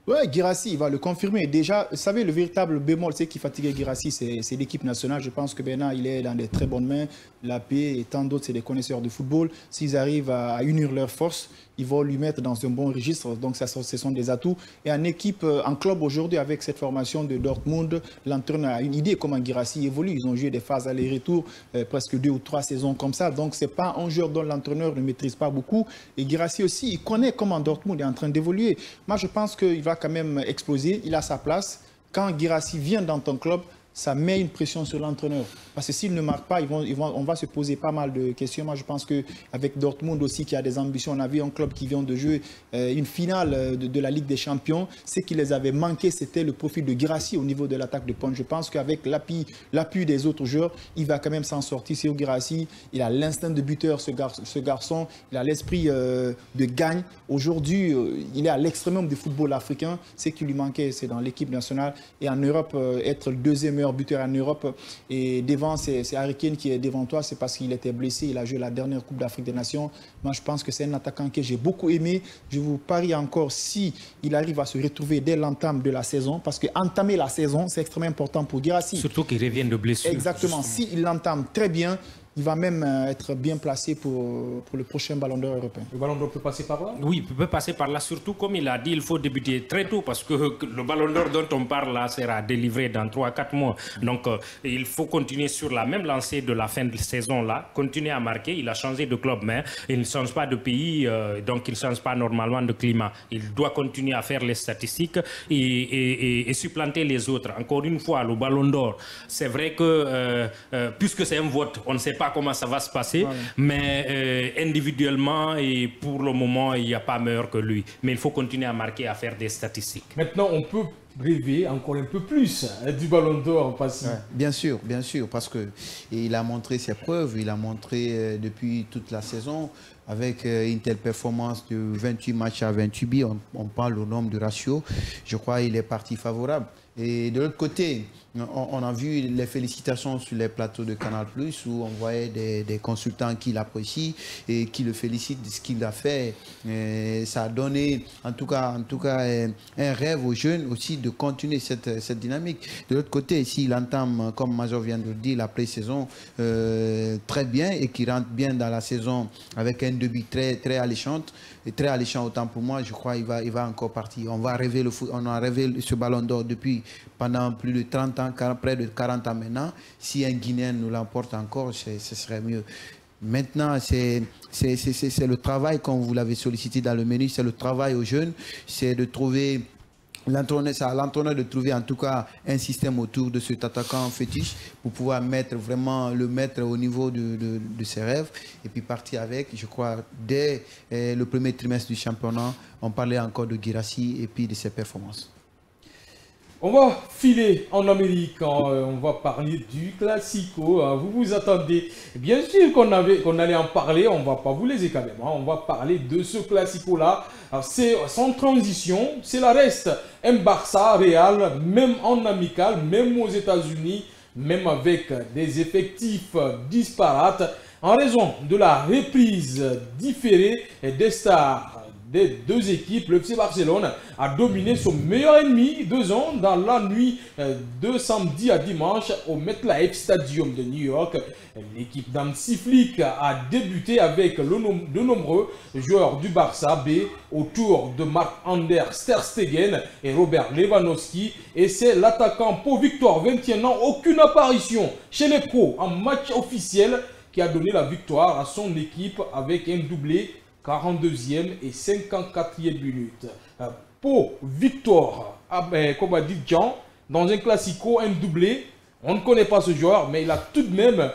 Oui, Guirassy, il va le confirmer. Déjà, vous savez, le véritable bémol, c'est qui fatiguait Guirassy, c'est l'équipe nationale. Je pense que maintenant, il est dans des très bonnes mains. La paix et tant d'autres, c'est des connaisseurs de football. S'ils arrivent à unir leurs forces, ils vont lui mettre dans un bon registre. Donc, ce sont des atouts. Et en équipe, en club aujourd'hui, avec cette formation de Dortmund, l'entraîneur a une idée comment Guirassy évolue. Ils ont joué des phases aller-retour, presque 2 ou 3 saisons comme ça. Donc, ce n'est pas un joueur dont l'entraîneur ne maîtrise pas beaucoup. Et Guirassy aussi, il connaît comment Dortmund est en train d'évoluer. Moi, je pense qu'il va quand même exploser. Il a sa place. Quand Guirassy vient dans ton club, ça met une pression sur l'entraîneur. Parce que s'il ne marque pas, on va se poser pas mal de questions. Moi, je pense qu'avec Dortmund aussi, qui a des ambitions, on a vu un club qui vient de jouer une finale de la Ligue des Champions. Ce qui les avait manqué, c'était le profil de Guirassy au niveau de l'attaque de pointe. Je pense qu'avec l'appui des autres joueurs, il va quand même s'en sortir. Serhou Guirassy, il a l'instinct de buteur, ce garçon. Il a l'esprit de gagne. Aujourd'hui, il est à l'extrémum du football africain. Ce qui lui manquait, c'est dans l'équipe nationale. Et en Europe, être le deuxième meilleur buteur en Europe, et devant, c'est Harry Kane qui est devant toi, c'est parce qu'il était blessé, il a joué la dernière Coupe d'Afrique des Nations. Moi, je pense que c'est un attaquant que j'ai beaucoup aimé. Je vous parie encore, si il arrive à se retrouver dès l'entame de la saison, parce que entamer la saison, c'est extrêmement important pour Guirassy. Surtout qu'il revient de blessure. Exactement. S'il l'entame très bien, il va même être bien placé pour le prochain Ballon d'Or européen. Le Ballon d'Or peut passer par là? Oui, il peut passer par là, surtout comme il a dit, il faut débuter très tôt parce que le Ballon d'Or dont on parle là sera délivré dans 3-4 mois. Donc il faut continuer sur la même lancée de la fin de saison là, continuer à marquer. Il a changé de club, mais il ne change pas de pays, donc il ne change pas normalement de climat. Il doit continuer à faire les statistiques et supplanter les autres. Encore une fois, le Ballon d'Or, c'est vrai que puisque c'est un vote, on ne sait pas comment ça va se passer, mais individuellement et pour le moment, il n'y a pas meilleur que lui. Mais il faut continuer à marquer, à faire des statistiques. Maintenant, on peut rêver encore un peu plus du Ballon d'Or passé. Bien sûr, parce qu'il a montré ses preuves, il a montré depuis toute la saison, avec une telle performance de 28 matchs à 28 buts, on parle au nombre de ratios, je crois qu'il est parti favorable. Et de l'autre côté, on a vu les félicitations sur les plateaux de Canal+, où on voyait des consultants qui l'apprécient et qui le félicitent de ce qu'il a fait. Et ça a donné, en tout cas, un rêve aux jeunes aussi de continuer cette dynamique. De l'autre côté, s'il entame, comme Major vient de le dire, la pré-saison très bien et qu'il rentre bien dans la saison avec un début très alléchant, et très alléchant autant pour moi, je crois qu'il va encore partir. On a rêvé ce Ballon d'Or depuis pendant plus de 30 ans, près de 40 ans maintenant. Si un Guinéen nous l'emporte encore, ce serait mieux. Maintenant, c'est le travail, comme vous l'avez sollicité dans le menu, c'est le travail aux jeunes, c'est de trouver... C'est à l'entraîneur de trouver en tout cas un système autour de cet attaquant fétiche pour pouvoir le mettre au niveau de ses rêves et puis partir avec. Je crois dès le premier trimestre du championnat, on parlait encore de Guirassy et puis de ses performances. On va filer en Amérique, on va parler du Classico. Vous vous attendez, bien sûr qu'on allait en parler, on ne va pas vous laisser quand même. On va parler de ce Classico-là. C'est sans transition, c'est la reste. Un Barça Real, même en amical, même aux États-Unis, même avec des effectifs disparates, en raison de la reprise différée des stars des deux équipes. Le FC Barcelone a dominé son meilleur ennemi 2 ans dans la nuit de samedi à dimanche au MetLife Stadium de New York. L'équipe d'Hansi Flick a débuté avec de nombreux joueurs du Barça B autour de Marc-André ter Stegen et Robert Lewandowski. Et c'est l'attaquant Pau Victor, 21 ans, aucune apparition chez les pros en match officiel, qui a donné la victoire à son équipe avec un doublé 42e et 54e minute. Pau Victor, comme a dit Jean, dans un classico, un doublé. On ne connaît pas ce joueur, mais il a tout de même...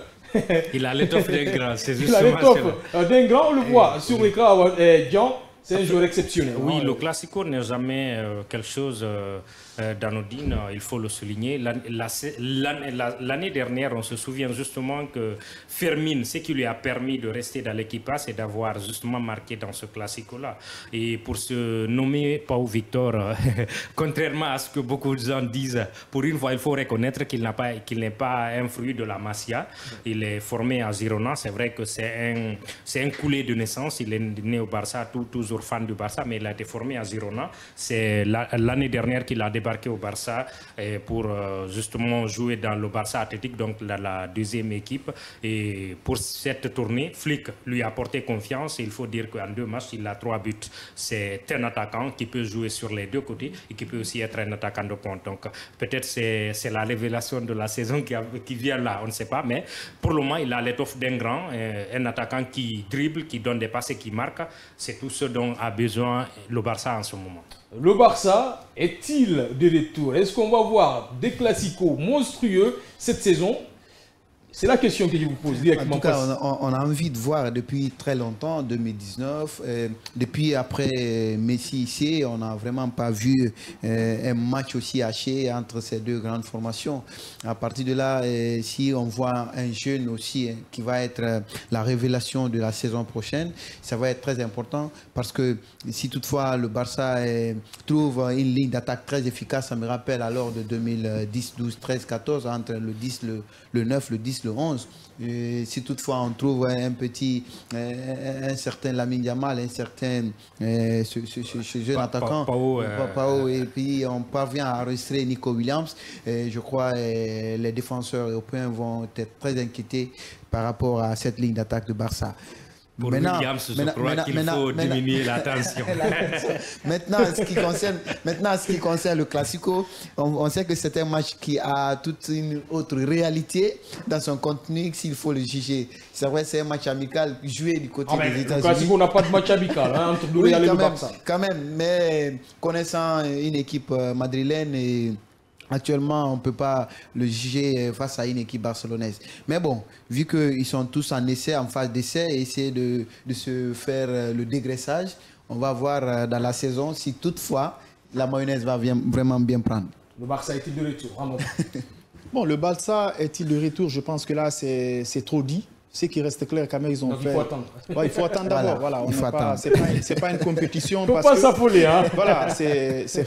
il a l'étoffe d'un grand, c'est justement... Il a l'étoffe d'un grand, on le voit sur l'écran. Jean, c'est un joueur exceptionnel. Oui, le classico n'est jamais quelque chose d'anodine, il faut le souligner. L'année dernière, on se souvient justement que Fermin, ce qui lui a permis de rester dans l'équipe A, c'est d'avoir justement marqué dans ce classico-là. Et pour se nommer Pau Victor, contrairement à ce que beaucoup de gens disent, pour une fois, il faut reconnaître qu'il n'est pas un fruit de la Masia. Il est formé à Girona. C'est vrai que c'est un coulé de naissance. Il est né au Barça, toujours fan du Barça, mais il a été formé à Girona. C'est l'année dernière qu'il a débarqué au Barça pour justement jouer dans le Barça Athlétique, donc la deuxième équipe. Et pour cette tournée, Flick lui a apporté confiance. Il faut dire qu'en 2 matchs, il a 3 buts. C'est un attaquant qui peut jouer sur les 2 côtés et qui peut aussi être un attaquant de pointe. Donc peut-être c'est la révélation de la saison qui vient là, on ne sait pas. Mais pour le moment, il a l'étoffe d'un grand, un attaquant qui dribble, qui donne des passes et qui marque. C'est tout ce dont a besoin le Barça en ce moment. Le Barça est-il de retour? Est-ce qu'on va voir des classicos monstrueux cette saison? C'est la question que je vous pose directement. En tout cas, on a envie de voir depuis très longtemps, 2019. Depuis après Messi ici, on n'a vraiment pas vu un match aussi haché entre ces 2 grandes formations. À partir de là, si on voit un jeune aussi qui va être la révélation de la saison prochaine, ça va être très important parce que si toutefois le Barça trouve une ligne d'attaque très efficace, ça me rappelle alors de 2010, 12, 13, 14, entre le 10, le 9, le 10, 10, le 11. Et si toutefois on trouve un certain Lamine Yamal, un certain ce jeune attaquant, Pao, et puis on parvient à arrêter Nico Williams, je crois que les défenseurs européens vont être très inquiétés par rapport à cette ligne d'attaque de Barça. Pour Williams, je crois qu'il faut diminuer la tension. Maintenant, en ce qui concerne le Classico, on sait que c'est un match qui a toute une autre réalité dans son contenu, s'il faut le juger. C'est vrai, c'est un match amical joué du côté des États-Unis. Le Classico n'a pas de match amical entre le Real et le Barça. Quand même, mais connaissant une équipe madrilène et actuellement, on ne peut pas le juger face à une équipe barcelonaise. Mais bon, vu qu'ils sont tous en essai, en phase d'essai, et essayer de se faire le dégraissage, on va voir dans la saison si toutefois la mayonnaise va vraiment bien prendre. Le Barça est-il de retour? Bon, le Barça est-il de retour? Je pense que là, c'est trop dit. Ce qui reste clair, quand même, ils ont donc fait... il faut attendre. Ouais, il faut attendre d'abord. Voilà, c'est pas une compétition. Il ne faut pas s'affoler. Hein. Voilà,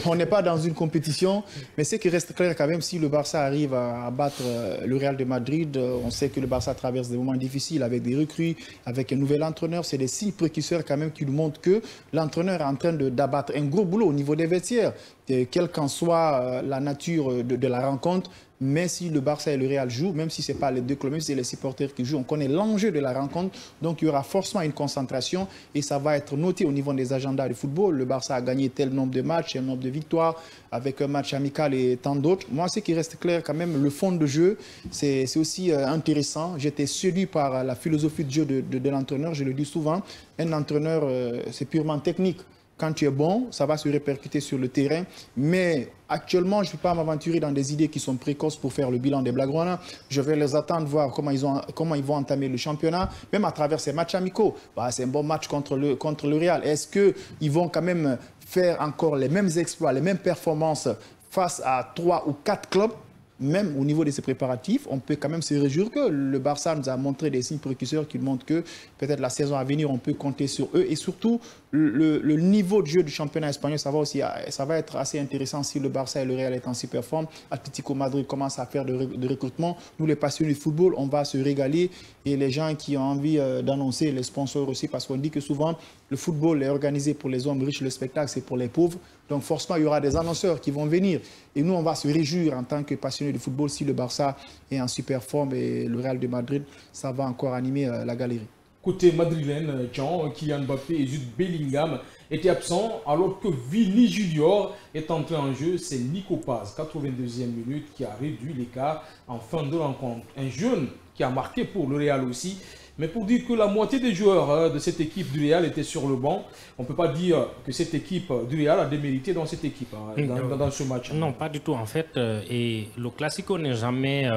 on n'est pas dans une compétition. Mais ce qui reste clair, quand même, si le Barça arrive à battre le Real de Madrid, on sait que le Barça traverse des moments difficiles avec des recrues, avec un nouvel entraîneur. C'est des signes précurseurs, quand même, qui nous montrent que l'entraîneur est en train d'abattre un gros boulot au niveau des vestiaires. Quelle qu'en soit la nature de la rencontre. Mais si le Barça et le Real jouent, même si ce n'est pas les deux clubs, même si c'est les supporters qui jouent, on connaît l'enjeu de la rencontre. Donc il y aura forcément une concentration et ça va être noté au niveau des agendas du football. Le Barça a gagné tel nombre de matchs, tel nombre de victoires, avec un match amical et tant d'autres. Moi, ce qui reste clair quand même, le fond de jeu, c'est aussi intéressant. J'étais séduit par la philosophie de jeu de l'entraîneur. Je le dis souvent, un entraîneur, c'est purement technique. Quand tu es bon, ça va se répercuter sur le terrain. Mais actuellement, je ne vais pas m'aventurer dans des idées qui sont précoces pour faire le bilan des Blaugrana. Je vais les attendre, voir comment ils vont entamer le championnat, même à travers ces matchs amicaux. Bah, c'est un bon match contre le Real. Est-ce qu'ils vont quand même faire encore les mêmes exploits, les mêmes performances face à 3 ou 4 clubs? Même au niveau de ces préparatifs, on peut quand même se réjouir que le Barça nous a montré des signes précurseurs qui montrent que peut-être la saison à venir, on peut compter sur eux. Et surtout, le niveau de jeu du championnat espagnol, ça va être assez intéressant si le Barça et le Real est en super forme. Atlético Madrid commence à faire de recrutement. Nous, les passionnés du football, on va se régaler. Et les gens qui ont envie d'annoncer, les sponsors aussi, parce qu'on dit que souvent, le football est organisé pour les hommes riches, le spectacle, c'est pour les pauvres. Donc forcément, il y aura des annonceurs qui vont venir. Et nous, on va se réjouir en tant que passionnés de football si le Barça est en super forme et le Real de Madrid, ça va encore animer la galerie. Côté madrilène, Jean, Kylian Mbappé et Jude Bellingham étaient absents alors que Vini Junior est entré en jeu. C'est Nico Paz, 82e minute, qui a réduit l'écart en fin de rencontre. Un jeune qui a marqué pour le Real aussi. Mais pour dire que la moitié des joueurs de cette équipe du Real étaient sur le banc, on ne peut pas dire que cette équipe du Real a démérité dans cette équipe, dans ce match. Non, pas du tout. En fait, et le Classico n'est jamais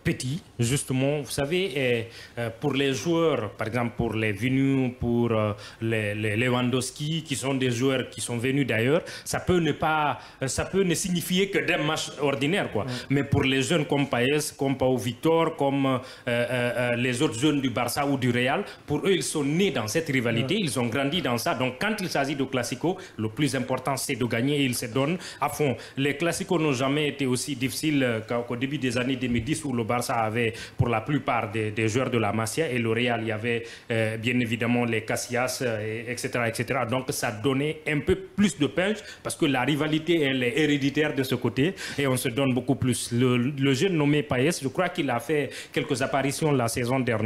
petit, justement. Vous savez, pour les joueurs, par exemple pour les Vini, pour les Lewandowski, qui sont des joueurs qui sont venus d'ailleurs, ça peut ne signifier que des matchs ordinaires, quoi. Ouais. Mais pour les jeunes comme Paes, comme Pau Victor, comme les autres jeunes du Barça ou du Real, pour eux, ils sont nés dans cette rivalité, ils ont grandi dans ça. Donc quand il s'agit de Classico, le plus important c'est de gagner et ils se donnent à fond. Les Classicos n'ont jamais été aussi difficiles qu'au début des années 2010 où le Barça avait pour la plupart des joueurs de la Masia et le Real, il y avait bien évidemment les Casillas, etc., etc. Donc ça donnait un peu plus de punch parce que la rivalité elle est héréditaire de ce côté et on se donne beaucoup plus. Le jeune nommé Paes, je crois qu'il a fait quelques apparitions la saison dernière.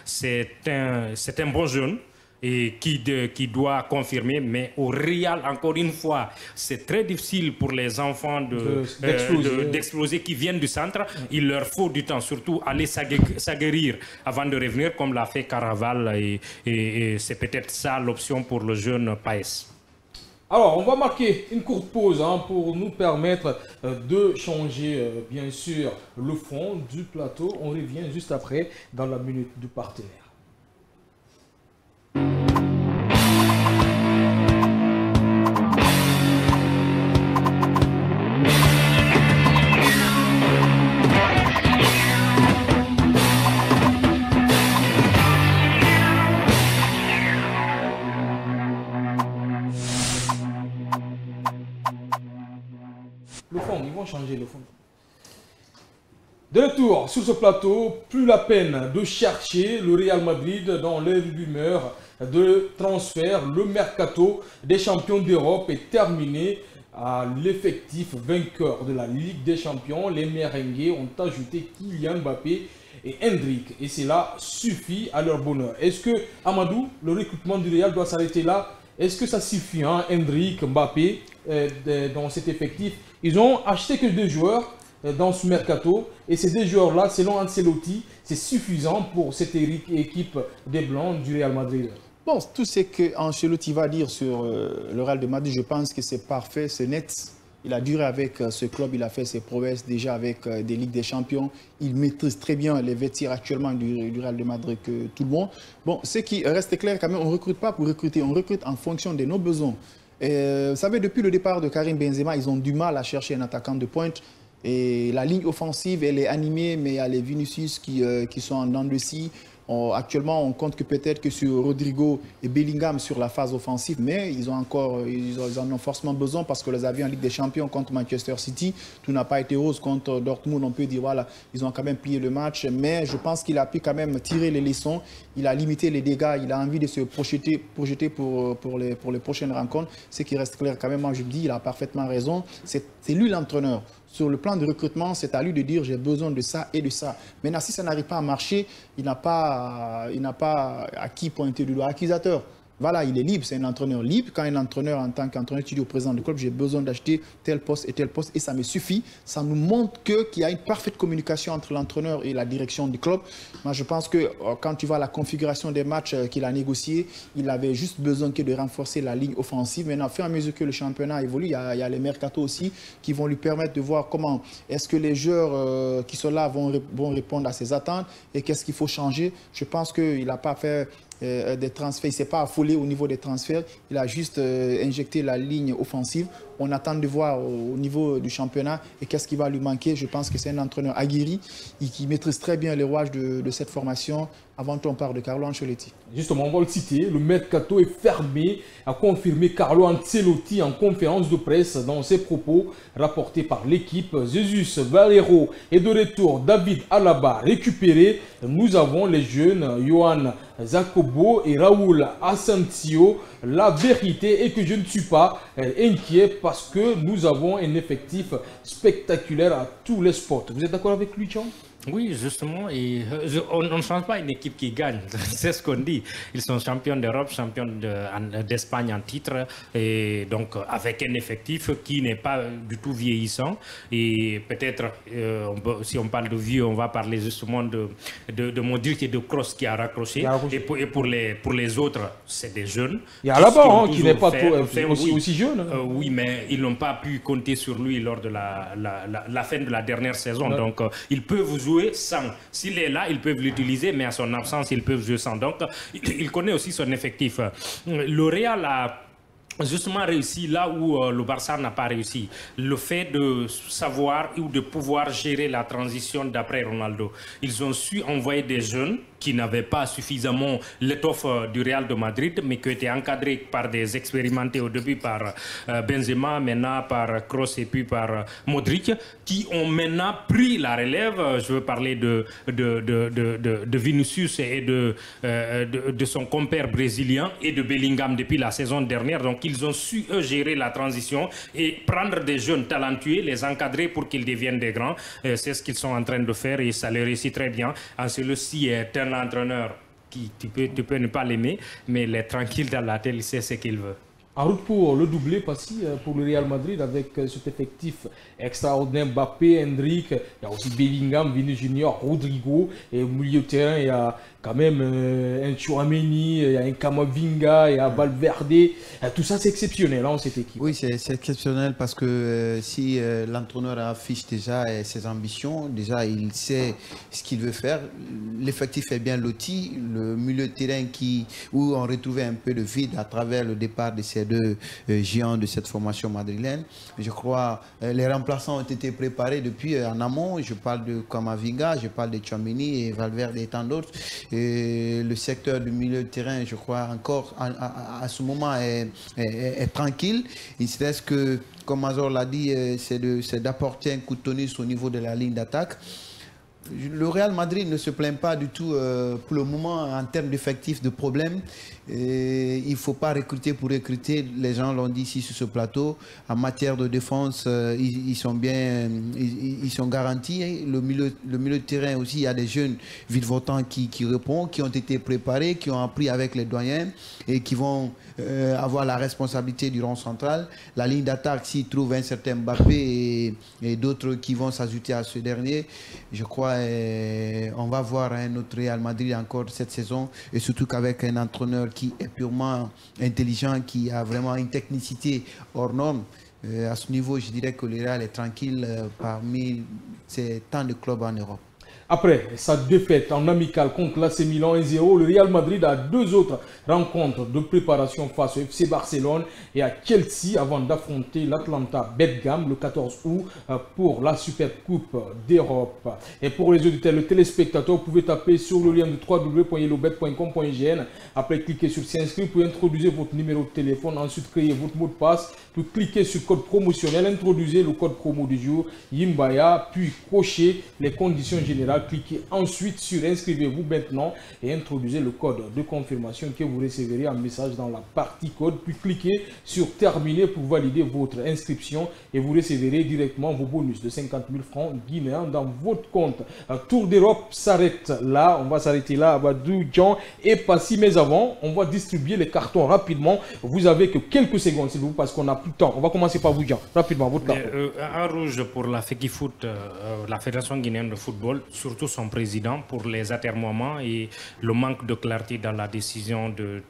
C'est un bon jeune et qui doit confirmer, mais au Real, encore une fois, c'est très difficile pour les enfants d'exploser qui viennent du centre. Il leur faut du temps, surtout aller s'aguerrir avant de revenir, comme l'a fait Caraval, et c'est peut-être ça l'option pour le jeune Paes. Alors, on va marquer une courte pause pour nous permettre de changer, bien sûr, le fond du plateau. On revient juste après dans la minute du partenaire. Le fond, ils vont changer le fond. De retour sur ce plateau, plus la peine de chercher le Real Madrid dans les rumeurs de transfert. Le mercato des champions d'Europe est terminé. À l'effectif vainqueur de la Ligue des Champions, les merengues ont ajouté Kylian Mbappé et Endrick. Et cela suffit à leur bonheur. Est-ce que, Amadou, le recrutement du Real doit s'arrêter là? Est-ce que ça suffit, hein, Endrick, Mbappé, dans cet effectif? Ils ont acheté que 2 joueurs dans ce mercato. Et ces 2 joueurs-là, selon Ancelotti, c'est suffisant pour cette équipe des Blancs du Real Madrid. Bon, tout ce que Ancelotti va dire sur le Real de Madrid, je pense que c'est parfait, c'est net. Il a duré avec ce club, il a fait ses prouesses déjà avec des Ligues des Champions. Il maîtrise très bien les vestiaires actuellement du Real de Madrid que tout le monde. Bon, ce qui reste clair quand même, on ne recrute pas pour recruter, on recrute en fonction de nos besoins. Vous savez, depuis le départ de Karim Benzema, ils ont du mal à chercher un attaquant de pointe. Et la ligne offensive, elle est animée, mais il y a les Vinicius qui sont en dents de scie. Actuellement, on compte que peut-être que sur Rodrigo et Bellingham sur la phase offensive, mais ils en ont forcément besoin parce que les avis en Ligue des Champions contre Manchester City, tout n'a pas été rose. Contre Dortmund, on peut dire voilà, ils ont quand même plié le match, mais je pense qu'il a pu quand même tirer les leçons. Il a limité les dégâts, il a envie de se projeter pour les prochaines rencontres. Ce qui reste clair quand même, moi je me dis, il a parfaitement raison. C'est lui l'entraîneur. Sur le plan de recrutement, c'est à lui de dire j'ai besoin de ça et de ça. Maintenant, si ça n'arrive pas à marcher, il n'a pas à qui pointer du doigt. Accusateur. Voilà, il est libre, c'est un entraîneur libre. Quand un entraîneur, en tant qu'entraîneur, tu dis au président du club, j'ai besoin d'acheter tel poste, et ça me suffit. Ça nous montre qu'il y a une parfaite communication entre l'entraîneur et la direction du club. Moi, je pense que quand tu vois la configuration des matchs qu'il a négocié, il avait juste besoin que de renforcer la ligne offensive. Maintenant, au fur et à mesure que le championnat évolue, il y a les mercatos aussi qui vont lui permettre de voir comment est-ce que les joueurs qui sont là vont répondre à ses attentes et qu'est-ce qu'il faut changer. Je pense qu'il n'a pas fait des transferts, il ne s'est pas affolé au niveau des transferts, il a juste injecté la ligne offensive. On attend de voir au niveau du championnat et qu'est-ce qui va lui manquer. Je pense que c'est un entraîneur aguerri et qui maîtrise très bien les rouages de cette formation. Avant tout, on parle de Carlo Ancelotti. Justement, on va le citer. Le mercato est fermé, a confirmé Carlo Ancelotti en conférence de presse dans ses propos rapportés par l'équipe. Jesus Valero est de retour. David Alaba récupéré. Nous avons les jeunes Johan Jacobo et Raúl Asensio. La vérité est que je ne suis pas inquiet parce que nous avons un effectif spectaculaire à tous les sports. Vous êtes d'accord avec lui, Jean? Oui, justement, et on ne change pas une équipe qui gagne, c'est ce qu'on dit. Ils sont champions d'Europe, champions d'Espagne en titre, et donc avec un effectif qui n'est pas du tout vieillissant. Et peut-être, si on parle de vieux, on va parler justement de Modric et de Kroos qui a raccroché. Et pour les autres, c'est des jeunes. Il y a là-bas qui n'est pas aussi jeune. Oui, mais ils n'ont pas pu compter sur lui lors de la fin de la dernière saison. Ouais. Donc, il peut vous jouer sans. S'il est là, ils peuvent l'utiliser, mais à son absence, ils peuvent jouer sans. Donc, il connaît aussi son effectif. Le Real a justement réussi là où le Barça n'a pas réussi. Le fait de savoir ou de pouvoir gérer la transition d'après Ronaldo. Ils ont su envoyer des jeunes qui n'avaient pas suffisamment l'étoffe du Real de Madrid, mais qui étaient encadrés par des expérimentés au début par Benzema, maintenant par Kroos et puis par Modric, qui ont maintenant pris la relève. Je veux parler de Vinicius et de son compère brésilien et de Bellingham depuis la saison dernière. Donc ils ont su, eux, gérer la transition et prendre des jeunes talentueux, les encadrer pour qu'ils deviennent des grands. C'est ce qu'ils sont en train de faire et ça les réussit très bien. Celui-ci est un entraîneur qui, tu peux ne pas l'aimer, mais il est tranquille dans la tête, il sait ce qu'il veut. En route pour le doublé, Passy, pour le Real Madrid, avec cet effectif extraordinaire, Mbappé, Endrick, il y a aussi Bellingham, Vini Junior, Rodrigo, et au milieu de terrain, il y a quand même un Tchouaméni, il y a un Camavinga, il y a Valverde. Tout ça, c'est exceptionnel dans cette équipe. Oui, c'est exceptionnel parce que si l'entraîneur affiche déjà ses ambitions, déjà il sait ce qu'il veut faire. L'effectif est bien loti. Le milieu de terrain où on retrouvait un peu de vide à travers le départ de ces deux géants de cette formation madrilène. Je crois les remplaçants ont été préparés depuis en amont. Je parle de Camavinga, je parle de Tchouaméni et Valverde et tant d'autres. Et le secteur du milieu de terrain, je crois encore à ce moment est tranquille. Il se reste que, comme Mazor l'a dit, c'est d'apporter un coup de tonus au niveau de la ligne d'attaque. Le Real Madrid ne se plaint pas du tout pour le moment en termes d'effectifs, de problèmes. Il ne faut pas recruter pour recruter. Les gens l'ont dit ici sur ce plateau. En matière de défense, ils sont bien, ils sont garantis. Le milieu de terrain aussi, il y a des jeunes virevoltants qui répondent, qui ont été préparés, qui ont appris avec les doyens et qui vont avoir la responsabilité du rond central. La ligne d'attaque, s'ils trouvent un certain Mbappé et d'autres qui vont s'ajouter à ce dernier, je crois on va voir un autre Real Madrid encore cette saison, et surtout qu'avec un entraîneur qui est purement intelligent, qui a vraiment une technicité hors norme. À ce niveau, je dirais que le Real est tranquille parmi ces tant de clubs en Europe. Après sa défaite en amical contre l'AC Milan 1-0, le Real Madrid a 2 autres rencontres de préparation face au FC Barcelone et à Chelsea avant d'affronter l'Atlanta Bergame le 14 août pour la Super Coupe d'Europe. Et pour les auditeurs, le téléspectateur, vous pouvez taper sur le lien de www.yellowbet.com.gn. Après, cliquez sur s'inscrire pour introduire votre numéro de téléphone. Ensuite, créez votre mot de passe. Puis cliquez sur code promotionnel, introduisez le code promo du jour, Yimbaya, puis cochez les conditions générales. Cliquez ensuite sur inscrivez-vous maintenant et introduisez le code de confirmation que vous recevrez en message dans la partie code. Puis cliquez sur terminer pour valider votre inscription et vous recevrez directement vos bonus de 50 000 francs guinéens dans votre compte. Tour d'Europe s'arrête là. On va s'arrêter là. Abadou, Jean et Passy. Mais avant, on va distribuer les cartons rapidement. Vous avez que quelques secondes s'il vous plaît parce qu'on n'a plus de temps. On va commencer par vous, Jean. Rapidement, votre carton. Un rouge pour la FEGIFOOT, la Fédération guinéenne de football, surtout son président, pour les atermoiements et le manque de clarté dans la décision de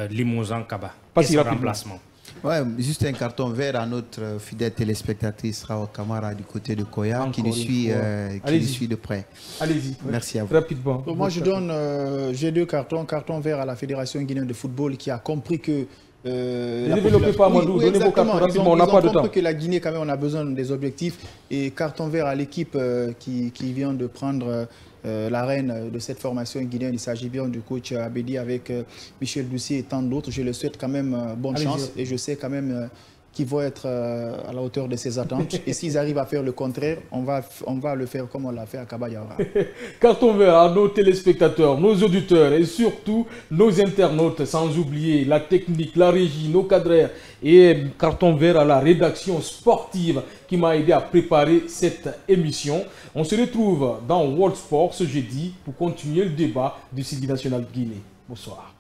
Limousin Kaba et son remplacement. Ouais, juste un carton vert à notre fidèle téléspectatrice Rao Kamara du côté de Koya qui nous suit de près. Allez-y. Merci à vous. Rapidement. Moi, j'ai 2 cartons. Carton vert à la Fédération guinéenne de football qui a compris que développez pas, Madou, donnez vos cartons rapidement, on n'a pas de temps. Que la Guinée, quand même, on a besoin des objectifs. Et carton vert à l'équipe qui vient de prendre l'arène de cette formation guinéenne. Il s'agit bien du coach Abedi avec Michel Doucier et tant d'autres. Je le souhaite quand même bonne chance et je sais quand même qu'ils vont être à la hauteur de ses attentes. Et s'ils arrivent à faire le contraire, on va le faire comme on l'a fait à Kabayara. Carton vert à nos téléspectateurs, nos auditeurs et surtout nos internautes, sans oublier la technique, la régie, nos cadreurs. Et carton vert à la rédaction sportive qui m'a aidé à préparer cette émission. On se retrouve dans World Sport ce jeudi pour continuer le débat du Sidi National Guinée. Bonsoir.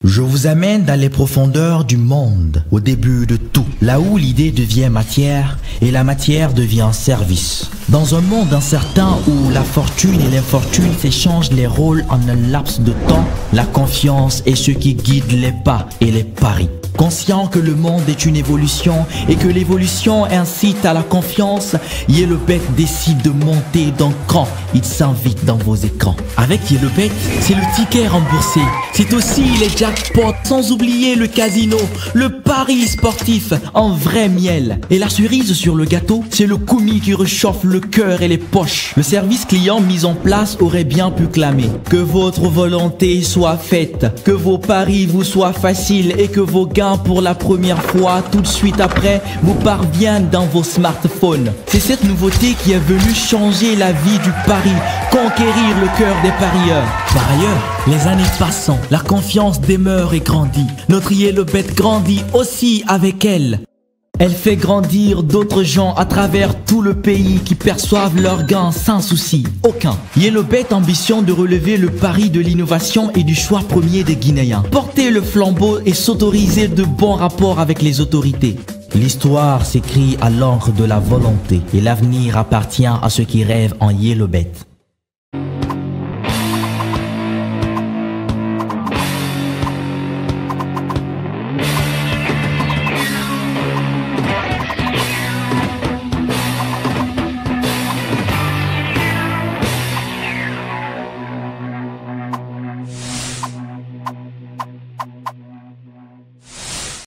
Je vous amène dans les profondeurs du monde, au début de tout, là où l'idée devient matière et la matière devient service. Dans un monde incertain où la fortune et l'infortune s'échangent les rôles en un laps de temps, la confiance est ce qui guide les pas et les paris. Conscient que le monde est une évolution et que l'évolution incite à la confiance, YellowBet décide de monter d'un cran. Il s'invite dans vos écrans. Avec YellowBet, c'est le ticket remboursé. C'est aussi les jackpots, sans oublier le casino, le pari sportif en vrai miel. Et la cerise sur le gâteau, c'est le commis qui réchauffe le cœur et les poches. Le service client mis en place aurait bien pu clamer que votre volonté soit faite, que vos paris vous soient faciles et que vos gains pour la première fois tout de suite après vous parviennent dans vos smartphones. C'est cette nouveauté qui est venue changer la vie du pari, conquérir le cœur des parieurs. Par ailleurs, les années passant, la confiance demeure et grandit. Notre YellowBet grandit aussi avec elle. Elle fait grandir d'autres gens à travers tout le pays qui perçoivent leurs gains sans souci aucun. YellowBet ambitionne de relever le pari de l'innovation et du choix premier des Guinéens. Porter le flambeau et s'autoriser de bons rapports avec les autorités. L'histoire s'écrit à l'encre de la volonté et l'avenir appartient à ceux qui rêvent en YellowBet.